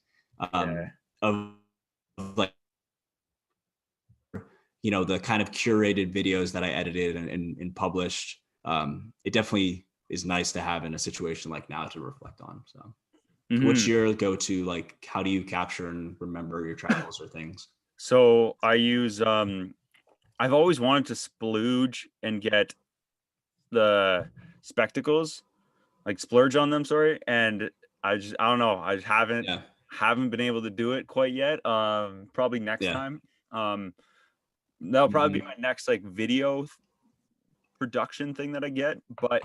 of like, the kind of curated videos that I edited and published. It definitely is nice to have in a situation like now to reflect on. So what's your go-to, like, how do you capture and remember your travels or things?
So I use I've always wanted to splooge and get the spectacles, like splurge on them, sorry. And I don't know. I just haven't been able to do it quite yet. Probably next time. That'll probably be my next like video production thing that I get. But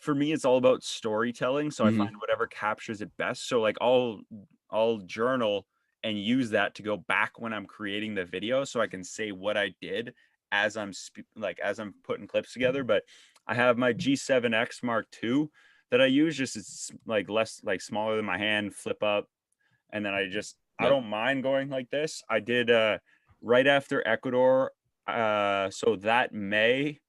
for me, it's all about storytelling. So I
Mhm.
find whatever captures it best. So like I'll journal and use that to go back when I'm creating the video, so I can say what I did as as I'm putting clips together. But I have my G7X Mark II that I use, just it's like less, like smaller than my hand, flip up, and then I
Yep.
don't mind going like this. I did right after Ecuador, so that May,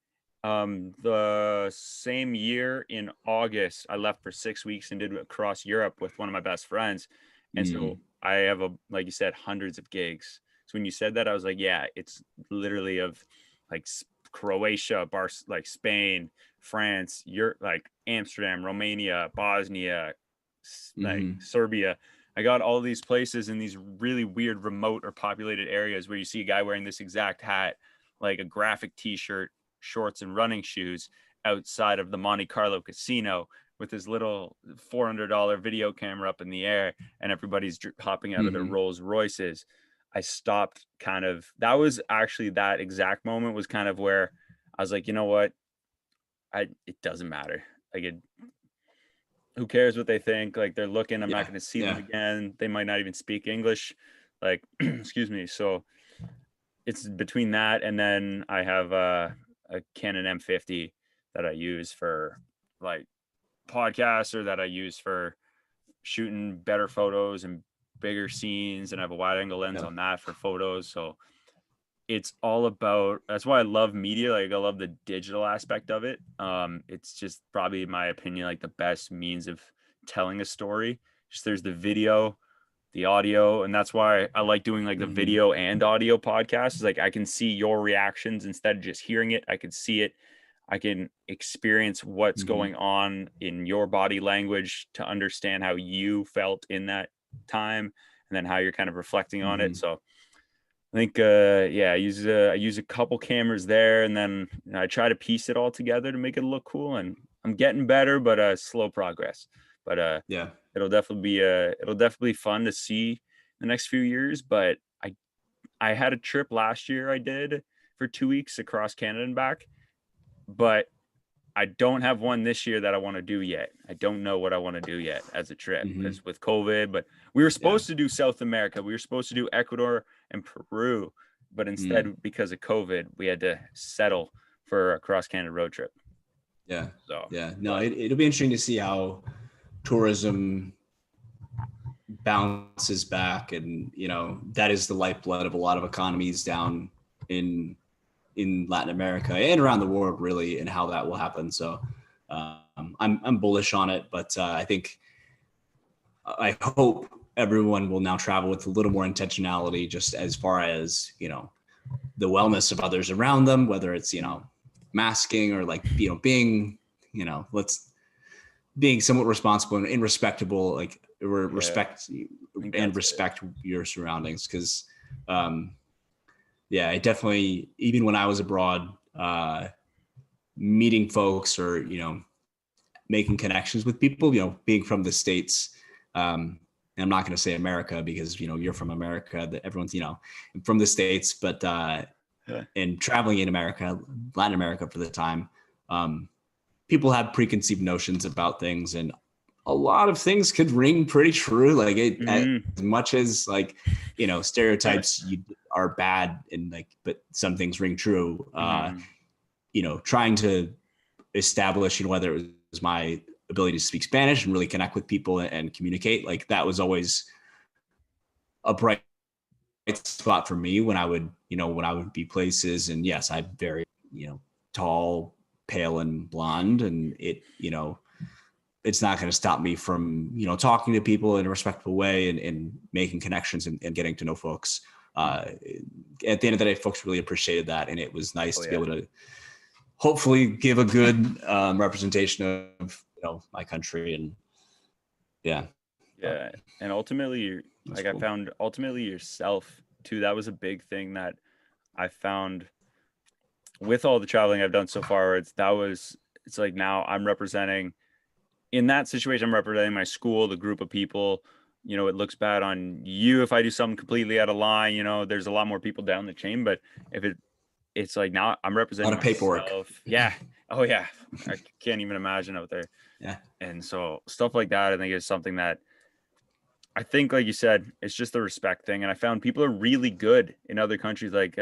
the same year in August, I left for 6 weeks and did across Europe with one of my best friends. And so
Mm.
I have, like you said, hundreds of gigs. So when you said that, I was like, yeah, it's literally of like Croatia, like Spain, France, Europe, like Amsterdam, Romania, Bosnia, like
Mhm.
Serbia. I got all these places in these really weird remote or populated areas where you see a guy wearing this exact hat, like a graphic t-shirt, shorts, and running shoes outside of the Monte Carlo casino with his little $400 video camera up in the air, and everybody's hopping out of their
Mhm.
Rolls Royces. I stopped kind of, that was actually, that exact moment was kind of where I was like, you know what? It doesn't matter. Like, who cares what they think? Like, they're looking, I'm not
Yeah.
going to see them
Yeah.
again. They might not even speak English. Like, excuse me. So it's between that, and then I have a Canon M50 that I use for like podcasts, or that I use for shooting better photos and bigger scenes, and I have a wide angle lens
Yeah.
on that for photos. So it's all about, that's why I love media. Like, I love the digital aspect of it. It's just probably, in my opinion, like the best means of telling a story. Just, there's the video, the audio, and that's why I like doing like the
Mhm.
video and audio podcasts. Is like I can see your reactions instead of just hearing it. I can see it. I can experience what's
Mhm.
going on in your body language to understand how you felt in that time, and then how you're kind of reflecting on it.
Mhm.
So I think yeah, I use a couple cameras there, and then I try to piece it all together to make it look cool. And I'm getting better, but slow progress. But
Yeah.
it'll definitely be fun to see the next few years. But I had a trip last year I did for 2 weeks across Canada and back, but I don't have one this year that I want to do yet. I don't know what I want to do yet as a trip,
Mhm.
because with COVID, but we were
Yeah.
supposed to do South America. We were supposed to do Ecuador and Peru, but
Mm.
instead, because of COVID, we had to settle for a cross Canada road trip.
Yeah.
So,
Yeah. No,
but
it'll be interesting to see how tourism bounces back, and that is the lifeblood of a lot of economies down in Latin America and around the world, really, and how that will happen. So I'm bullish on it, but I hope everyone will now travel with a little more intentionality, just as far as the wellness of others around them, whether it's masking, or like being let's being somewhat responsible and respectable, like
yeah,
respect
I think
and
that's it.
respect your surroundings, because um, yeah, it definitely, even when I was abroad, meeting folks, or making connections with people, being from the States. And I'm not going to say America, because you're from America, that everyone's from the States, but
Yeah.
and traveling in America, Latin America for the time, um, people have preconceived notions about things, and a lot of things could ring pretty true. Like, as
Hmm.
much as, like, stereotypes are bad, and like, but some things ring true.
Hmm.
Trying to establish, whether it was my ability to speak Spanish and really connect with people and communicate, like that was always a bright spot for me when I would be places. And yes, I'm very, tall, pale, and blonde, and it's not going to stop me from, talking to people in a respectful way, and making connections, and getting to know folks. At the end of the day, folks really appreciated that. And it was nice
Oh
to be
yeah.
able to hopefully give a good representation of, my country. And yeah, but
Yeah. And ultimately,
that's
like, I
cool.
found ultimately yourself too. That was a big thing that I found with all the traveling I've done so far. It's like, now I'm representing, in that situation, I'm representing my school, the group of people. It looks bad on you if I do something completely out of line. There's a lot more people down the chain, but if it's like now I'm
A
representing
lot of paperwork.
myself. Yeah. Oh yeah. I can't even imagine out there.
Yeah.
And so stuff like that, I think, is something that I think, like you said, it's just the respect thing. And I found people are really good in other countries. Like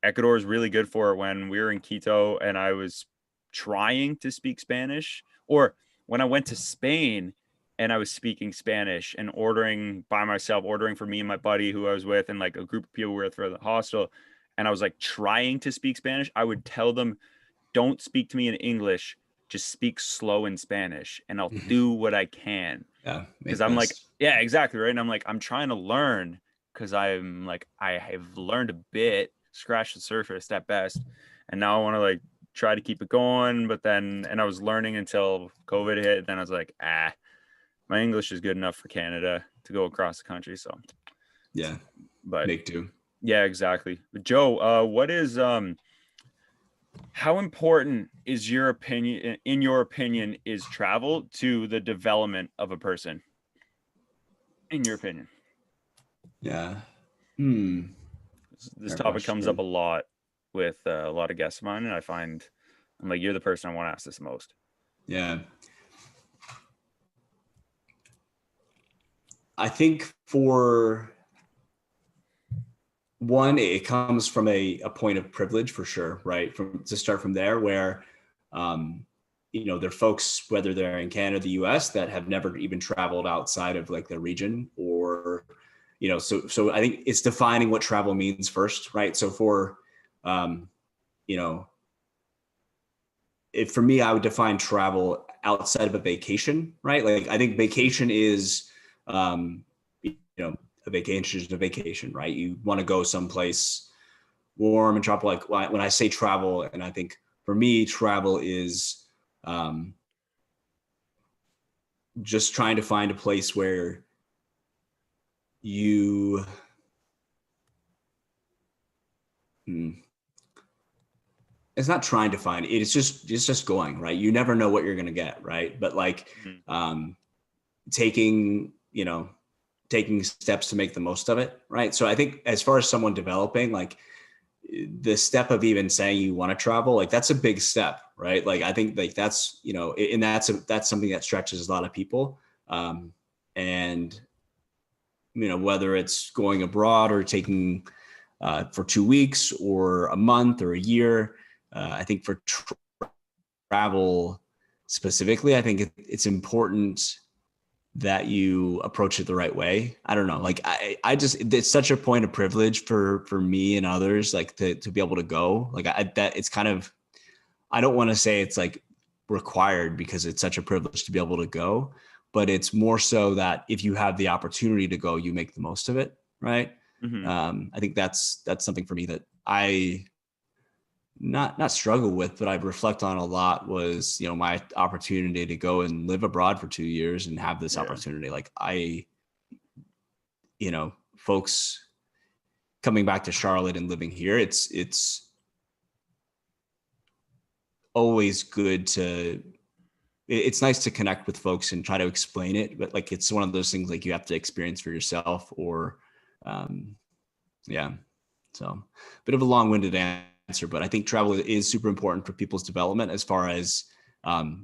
Ecuador is really good for it. When we were in Quito and I was trying to speak Spanish, or when I went to Spain and I was speaking Spanish and ordering by myself, ordering for me and my buddy who I was with, and like a group of people we were with for the hostel. And I was like trying to speak Spanish. I would tell them, don't speak to me in English, just speak slow in Spanish and I'll
Mhm.
do what I can.
Yeah.
Because
Make
I'm like,
best.
yeah, exactly. Right. And I'm like, I'm trying to learn because I'm like, I have learned a bit, scratch the surface at best. And now I want to like try to keep it going. But then, and I was learning until COVID hit. Then I was like, my English is good enough for Canada to go across the country. So,
Yeah.
but
Make do.
yeah, exactly. But Joe, what is, how important is your opinion, in your opinion, is travel to the development of a person, in your opinion?
Yeah. Hmm.
This
Fair
topic comes up a
question.
lot with a lot of guests of mine, and I find I'm like, you're the person I want to ask this most.
Yeah. I think for one, it comes from a point of privilege for sure, right? From to start from there, where um, there are folks, whether they're in Canada, the US, that have never even traveled outside of like their region, or so I think it's defining what travel means first, right? So for um, you know, if for me, I would define travel outside of a vacation, right? Like I think vacation is a vacation is a vacation, right? You want to go someplace warm and tropical. Like when I say travel, and I think for me, travel is um, just trying to find a place where you, hmm, it's not trying to find it. It's just going, right? You never know what you're going to get, right? But like
Mhm.
um, taking, taking steps to make the most of it, right? So I think as far as someone developing, like the step of even saying you want to travel, like that's a big step, right? Like I think like that's and that's something that stretches a lot of people, and whether it's going abroad or taking for 2 weeks or a month or a year, I think for travel specifically, I think it's important that you approach it the right way. I don't know. Like I just, it's such a point of privilege for me and others, like to be able to go. Like that it's kind of, I don't want to say it's like required because it's such a privilege to be able to go, but it's more so that if you have the opportunity to go, you make the most of it. Right.
Mhm.
I think that's something for me that I not struggle with, but I reflect on a lot was, my opportunity to go and live abroad for 2 years and have this
Yeah.
opportunity. Like folks coming back to Charlotte and living here, it's always good to, it's nice to connect with folks and try to explain it, but like, it's one of those things like you have to experience for yourself or, um, yeah. So bit of a long-winded answer, but I think travel is super important for people's development as far as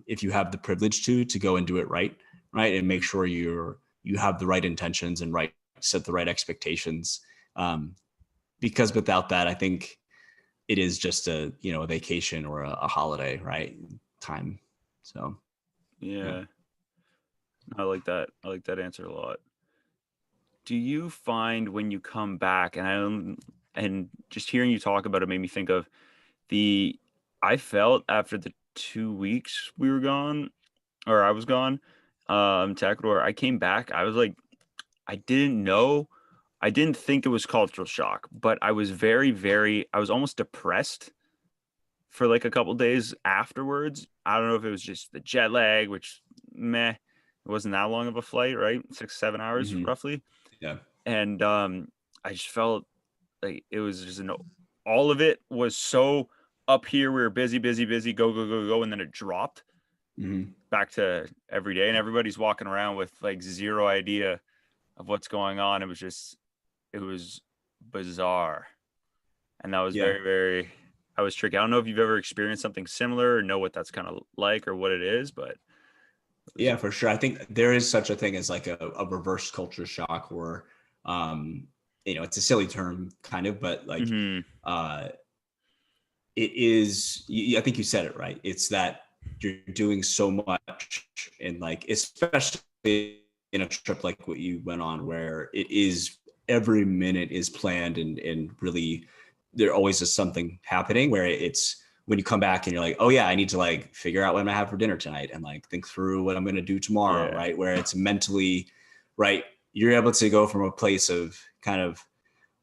if you have the privilege to go and do it right, and make
Mhm.
sure you have the right intentions and set the right expectations. Because without that, I think it is just a vacation or a holiday, right? Time. So yeah.
Yeah. I like that. I like that answer a lot. Do you find when you come back, and and just hearing you talk about it made me think of the, I felt after the 2 weeks we were gone, or I was gone, to Ecuador, I came back. I was like, I didn't know. I didn't think it was cultural shock, but I was very, very, I was almost depressed for like a couple days afterwards. I don't know if it was just the jet lag, which meh, it wasn't that long of a flight, right? 6, 7 hours
Hmm.
roughly.
Yeah.
And I just felt like it was just all of it was so up here. We were busy, busy, busy, go, go, go, go. And then it dropped
Hmm.
back to every day. And everybody's walking around with like zero idea of what's going on. It was bizarre. And that was
Yeah.
very, very, I was tricky. I don't know if you've ever experienced something similar or know what that's kind of like or what it is, but
Yeah, for sure. I think there is such a thing as like a reverse culture shock where, it's a silly term kind of, but like,
mm-hmm.
uh, it is, I think you said it right. It's that you're doing so much and like, especially in a trip like what you went on where it is every minute is planned and really there always is something happening where it's when you come back and you're like, oh yeah, I need to like figure out what I'm gonna have for dinner tonight and like think through what I'm gonna do tomorrow,
Yeah.
right? Where it's mentally, right? You're able to go from a place of kind of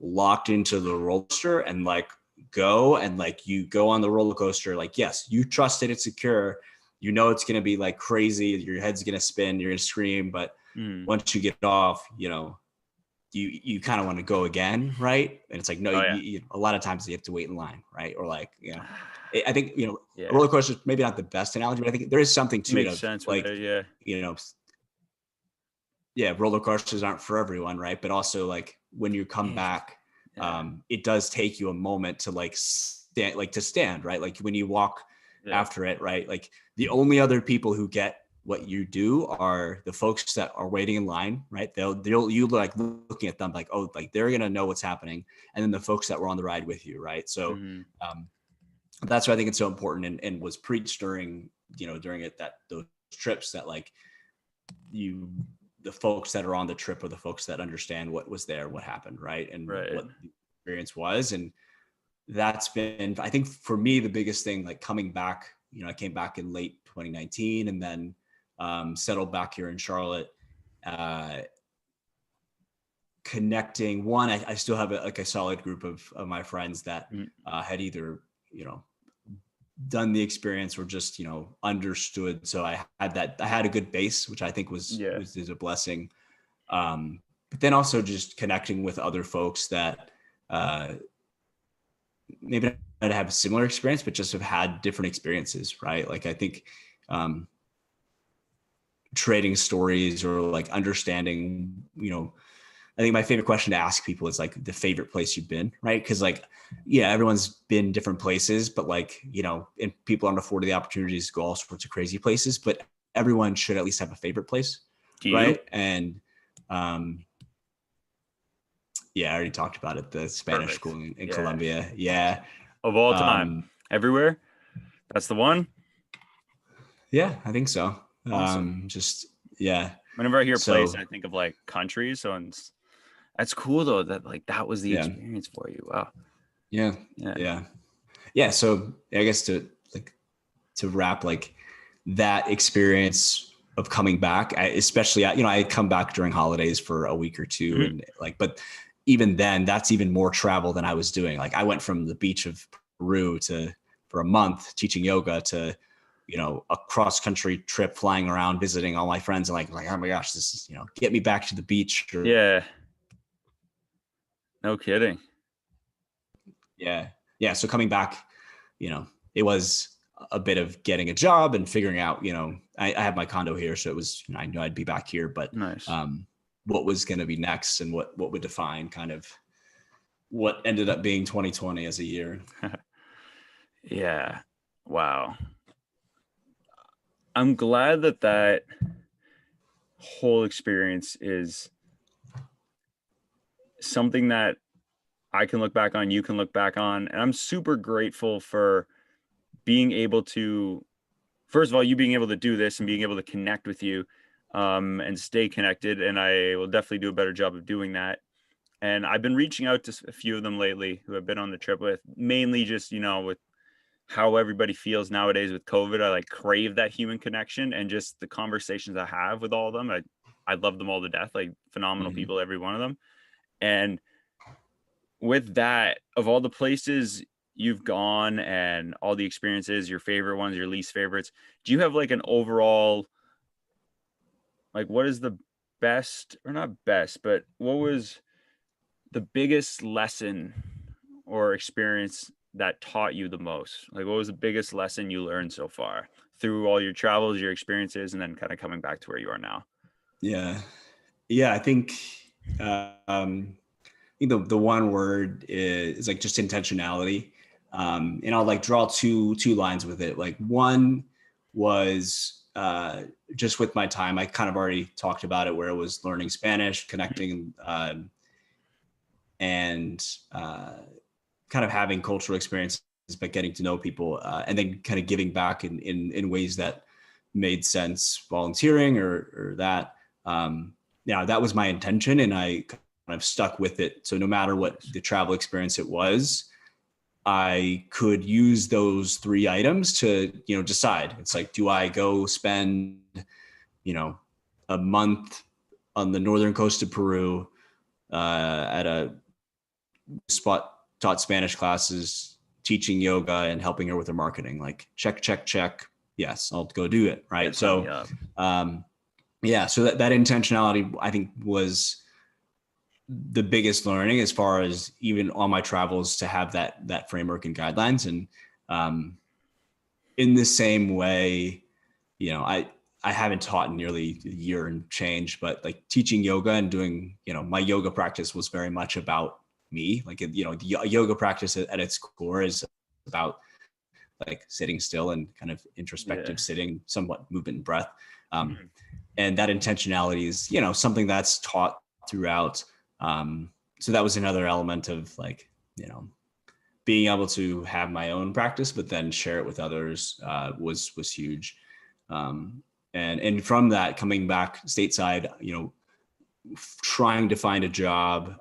locked into the roller coaster and like go and like you go on the roller coaster, like, yes, you trust it, it's secure. You know, it's going to be like crazy. Your head's going to spin, you're going to scream. But once you get off, you kind of want to go again. Right. And it's like, no,
Oh, yeah.
a lot of times you have to wait in line. Right. Or like, I think,
Yeah.
a roller coaster is maybe not the best analogy, but I think there is something to it
Makes
of
sense
like,
with it,
yeah, roller coasters aren't for everyone, right? But also like when you come back, it does take you a moment to like stand, right? Like when you walk after it, right? Like the only other people who get what you do are the folks that are waiting in line, right? You like looking at them like, oh, like they're gonna know what's happening, and then the folks that were on the ride with you, right? So that's why I think it's so important and was preached during those trips that like the folks that are on the trip are the folks that understand what was there, what happened, right? And what the experience was. And that's been, I think for me, the biggest thing, like coming back, I came back in late 2019 and then settled back here in Charlotte, connecting one, I still have a solid group of my friends that had either, done the experience or just, understood. So I had a good base, which I think was a blessing. But then also just connecting with other folks that maybe not have a similar experience, but just have had different experiences, right? Like I think trading stories or like understanding, I think my favorite question to ask people is like the favorite place you've been, right? Because like, yeah, everyone's been different places, but like, and people aren't afforded the opportunities to go all sorts of crazy places, but everyone should at least have a favorite place, right? And yeah, I already talked about it, the Spanish school in Colombia. Yeah.
Of all time, everywhere. That's the one.
Yeah, I think so.
Awesome.
Whenever
I hear place, I think of like countries. So that's cool though, that like that was the experience for you. Wow.
Yeah. So I guess to wrap, like that experience of coming back, especially, I come back during holidays for a week or two and like, but even then that's even more travel than I was doing. Like I went from the beach of Peru for a month teaching yoga to, a cross country trip flying around, visiting all my friends and like, oh my gosh, this is, get me back to the beach.
No kidding.
Yeah. So coming back, it was a bit of getting a job and figuring out, I have my condo here. So it was, I knew I'd be back here, but
nice.
What was going to be next and what would define kind of what ended up being 2020 as a year.
Yeah. Wow. I'm glad that whole experience is something that I can look back on, you can look back on. And I'm super grateful for being able to, first of all, you being able to do this and being able to connect with you and stay connected. And I will definitely do a better job of doing that. And I've been reaching out to a few of them lately who I've been on the trip with, mainly just, with how everybody feels nowadays with COVID. I like crave that human connection and just the conversations I have with all of them. I love them all to death, like phenomenal people, every one of them. And with that, of all the places you've gone and all the experiences, your favorite ones, your least favorites, do you have like an overall, like what is the best or not best, but what was the biggest lesson or experience that taught you the most? Like what was the biggest lesson you learned so far through all your travels, your experiences, and then kind of coming back to where you are now?
Yeah. I think, the one word is like just intentionality. And I'll like draw two lines with it. Like one was just with my time. I kind of already talked about it, where it was learning Spanish, connecting, and kind of having cultural experiences, but getting to know people, and then kind of giving back in ways that made sense, volunteering or that. Yeah, that was my intention, and I kind of stuck with it. So no matter what the travel experience it was, I could use those three items to, decide. It's like, do I go spend, a month on the northern coast of Peru at a spot, taught Spanish classes, teaching yoga and helping her with her marketing? Like check. Yes, I'll go do it. Right. So, so that intentionality, I think, was the biggest learning as far as even on my travels, to have that framework and guidelines. And in the same way, I haven't taught in nearly a year and change, but like teaching yoga and doing, my yoga practice was very much about me. Like, the yoga practice at its core is about like sitting still and kind of introspective sitting, somewhat movement and breath. And that intentionality is, something that's taught throughout. So that was another element of like, being able to have my own practice, but then share it with others, was huge. And from that, coming back stateside, trying to find a job,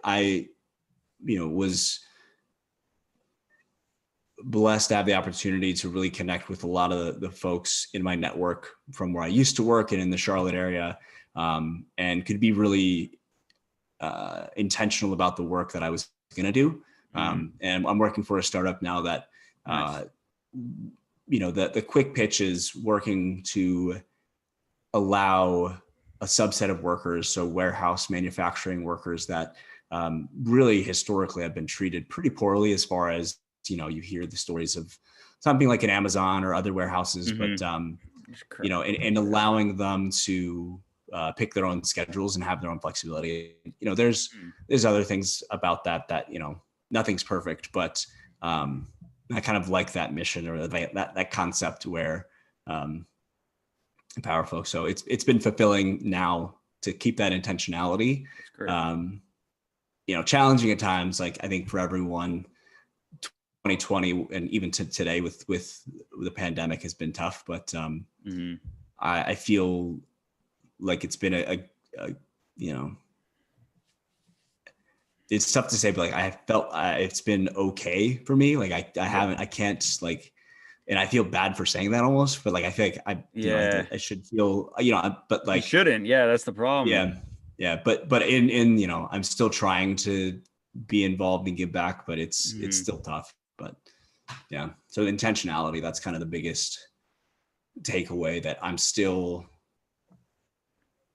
I was blessed to have the opportunity to really connect with a lot of the folks in my network from where I used to work and in the Charlotte area, and could be really intentional about the work that I was going to do. And I'm working for a startup now that, nice. The quick pitch is working to allow a subset of workers, so warehouse manufacturing workers that really historically have been treated pretty poorly, as far as, you hear the stories of something like an Amazon or other warehouses, but, and allowing them to pick their own schedules and have their own flexibility. There's other things about that, nothing's perfect, but I kind of like that mission, or that concept where empower folks. So it's been fulfilling now to keep that intentionality. Challenging at times, like I think for everyone, 2020 and even to today with the pandemic has been tough, but I feel like it's been a it's tough to say, but like I felt it's been okay for me. Like I can't like, and I feel bad for saying that almost, but like I feel like I should feel, but like
you shouldn't. Yeah, that's the problem.
Yeah. But in I'm still trying to be involved and give back, but it's still tough. But yeah, so intentionality, that's kind of the biggest takeaway that I'm still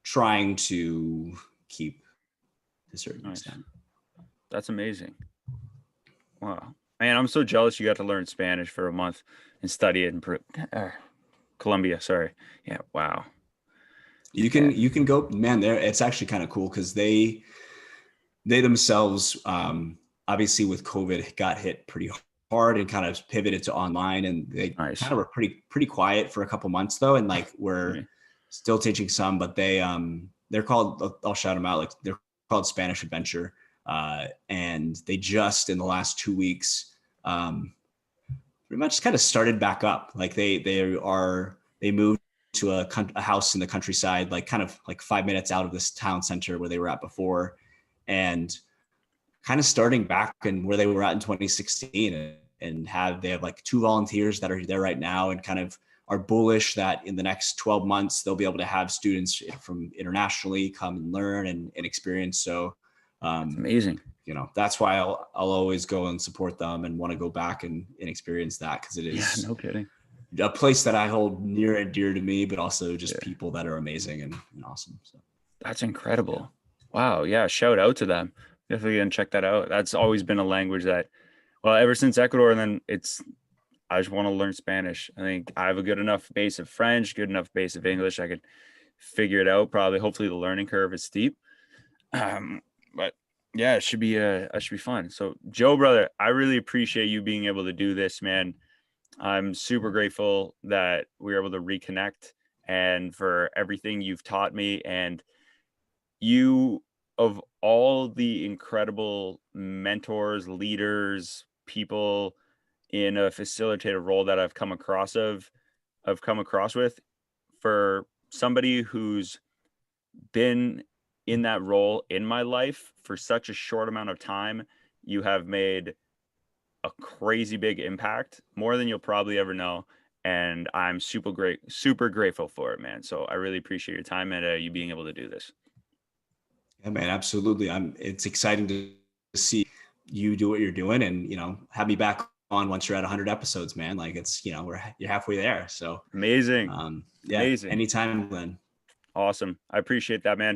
trying to keep to a certain extent.
That's amazing. Wow. Man, I'm so jealous you got to learn Spanish for a month and study it in Colombia. Sorry. Yeah. Wow.
You can go, man, there. It's actually kind of cool because they themselves, obviously with COVID, got hit pretty hard and kind of pivoted to online, and they kind of were pretty quiet for a couple months though. And like, we're still teaching some, but they're called, I'll shout them out. Like, they're called Spanish Adventure. And they just, in the last 2 weeks, pretty much kind of started back up. Like they moved to a house in the countryside, like kind of like 5 minutes out of this town center where they were at before, and kind of starting back and where they were at in 2016, and they have like 2 volunteers that are there right now, and kind of are bullish that in the next 12 months, they'll be able to have students from internationally come and learn and experience. So,
that's amazing.
That's why I'll always go and support them and want to go back and experience that, because it is
no kidding,
a place that I hold near and dear to me, but also just people that are amazing and awesome. So
that's incredible. Wow. Yeah. Shout out to them. Definitely gonna check that out. That's always been a language that, well, ever since Ecuador, and then I just want to learn Spanish. I think I have a good enough base of French, good enough base of English. I could figure it out. Probably, hopefully the learning curve is steep. But Yeah, it should be fun. So Joe, brother, I really appreciate you being able to do this, man. I'm super grateful that we were able to reconnect and for everything you've taught me. And you, of all the incredible mentors, leaders, people in a facilitator role that I've come across with, for somebody who's been in that role in my life for such a short amount of time, you have made a crazy big impact, more than you'll probably ever know. And I'm super grateful for it, man. So I really appreciate your time and you being able to do this.
Yeah, man, absolutely. It's exciting to see you do what you're doing, and have me back on once you're at 100 episodes, man. Like it's you're halfway there. So
Amazing.
yeah,
Amazing.
anytime, Glenn.
Awesome. I appreciate that, man.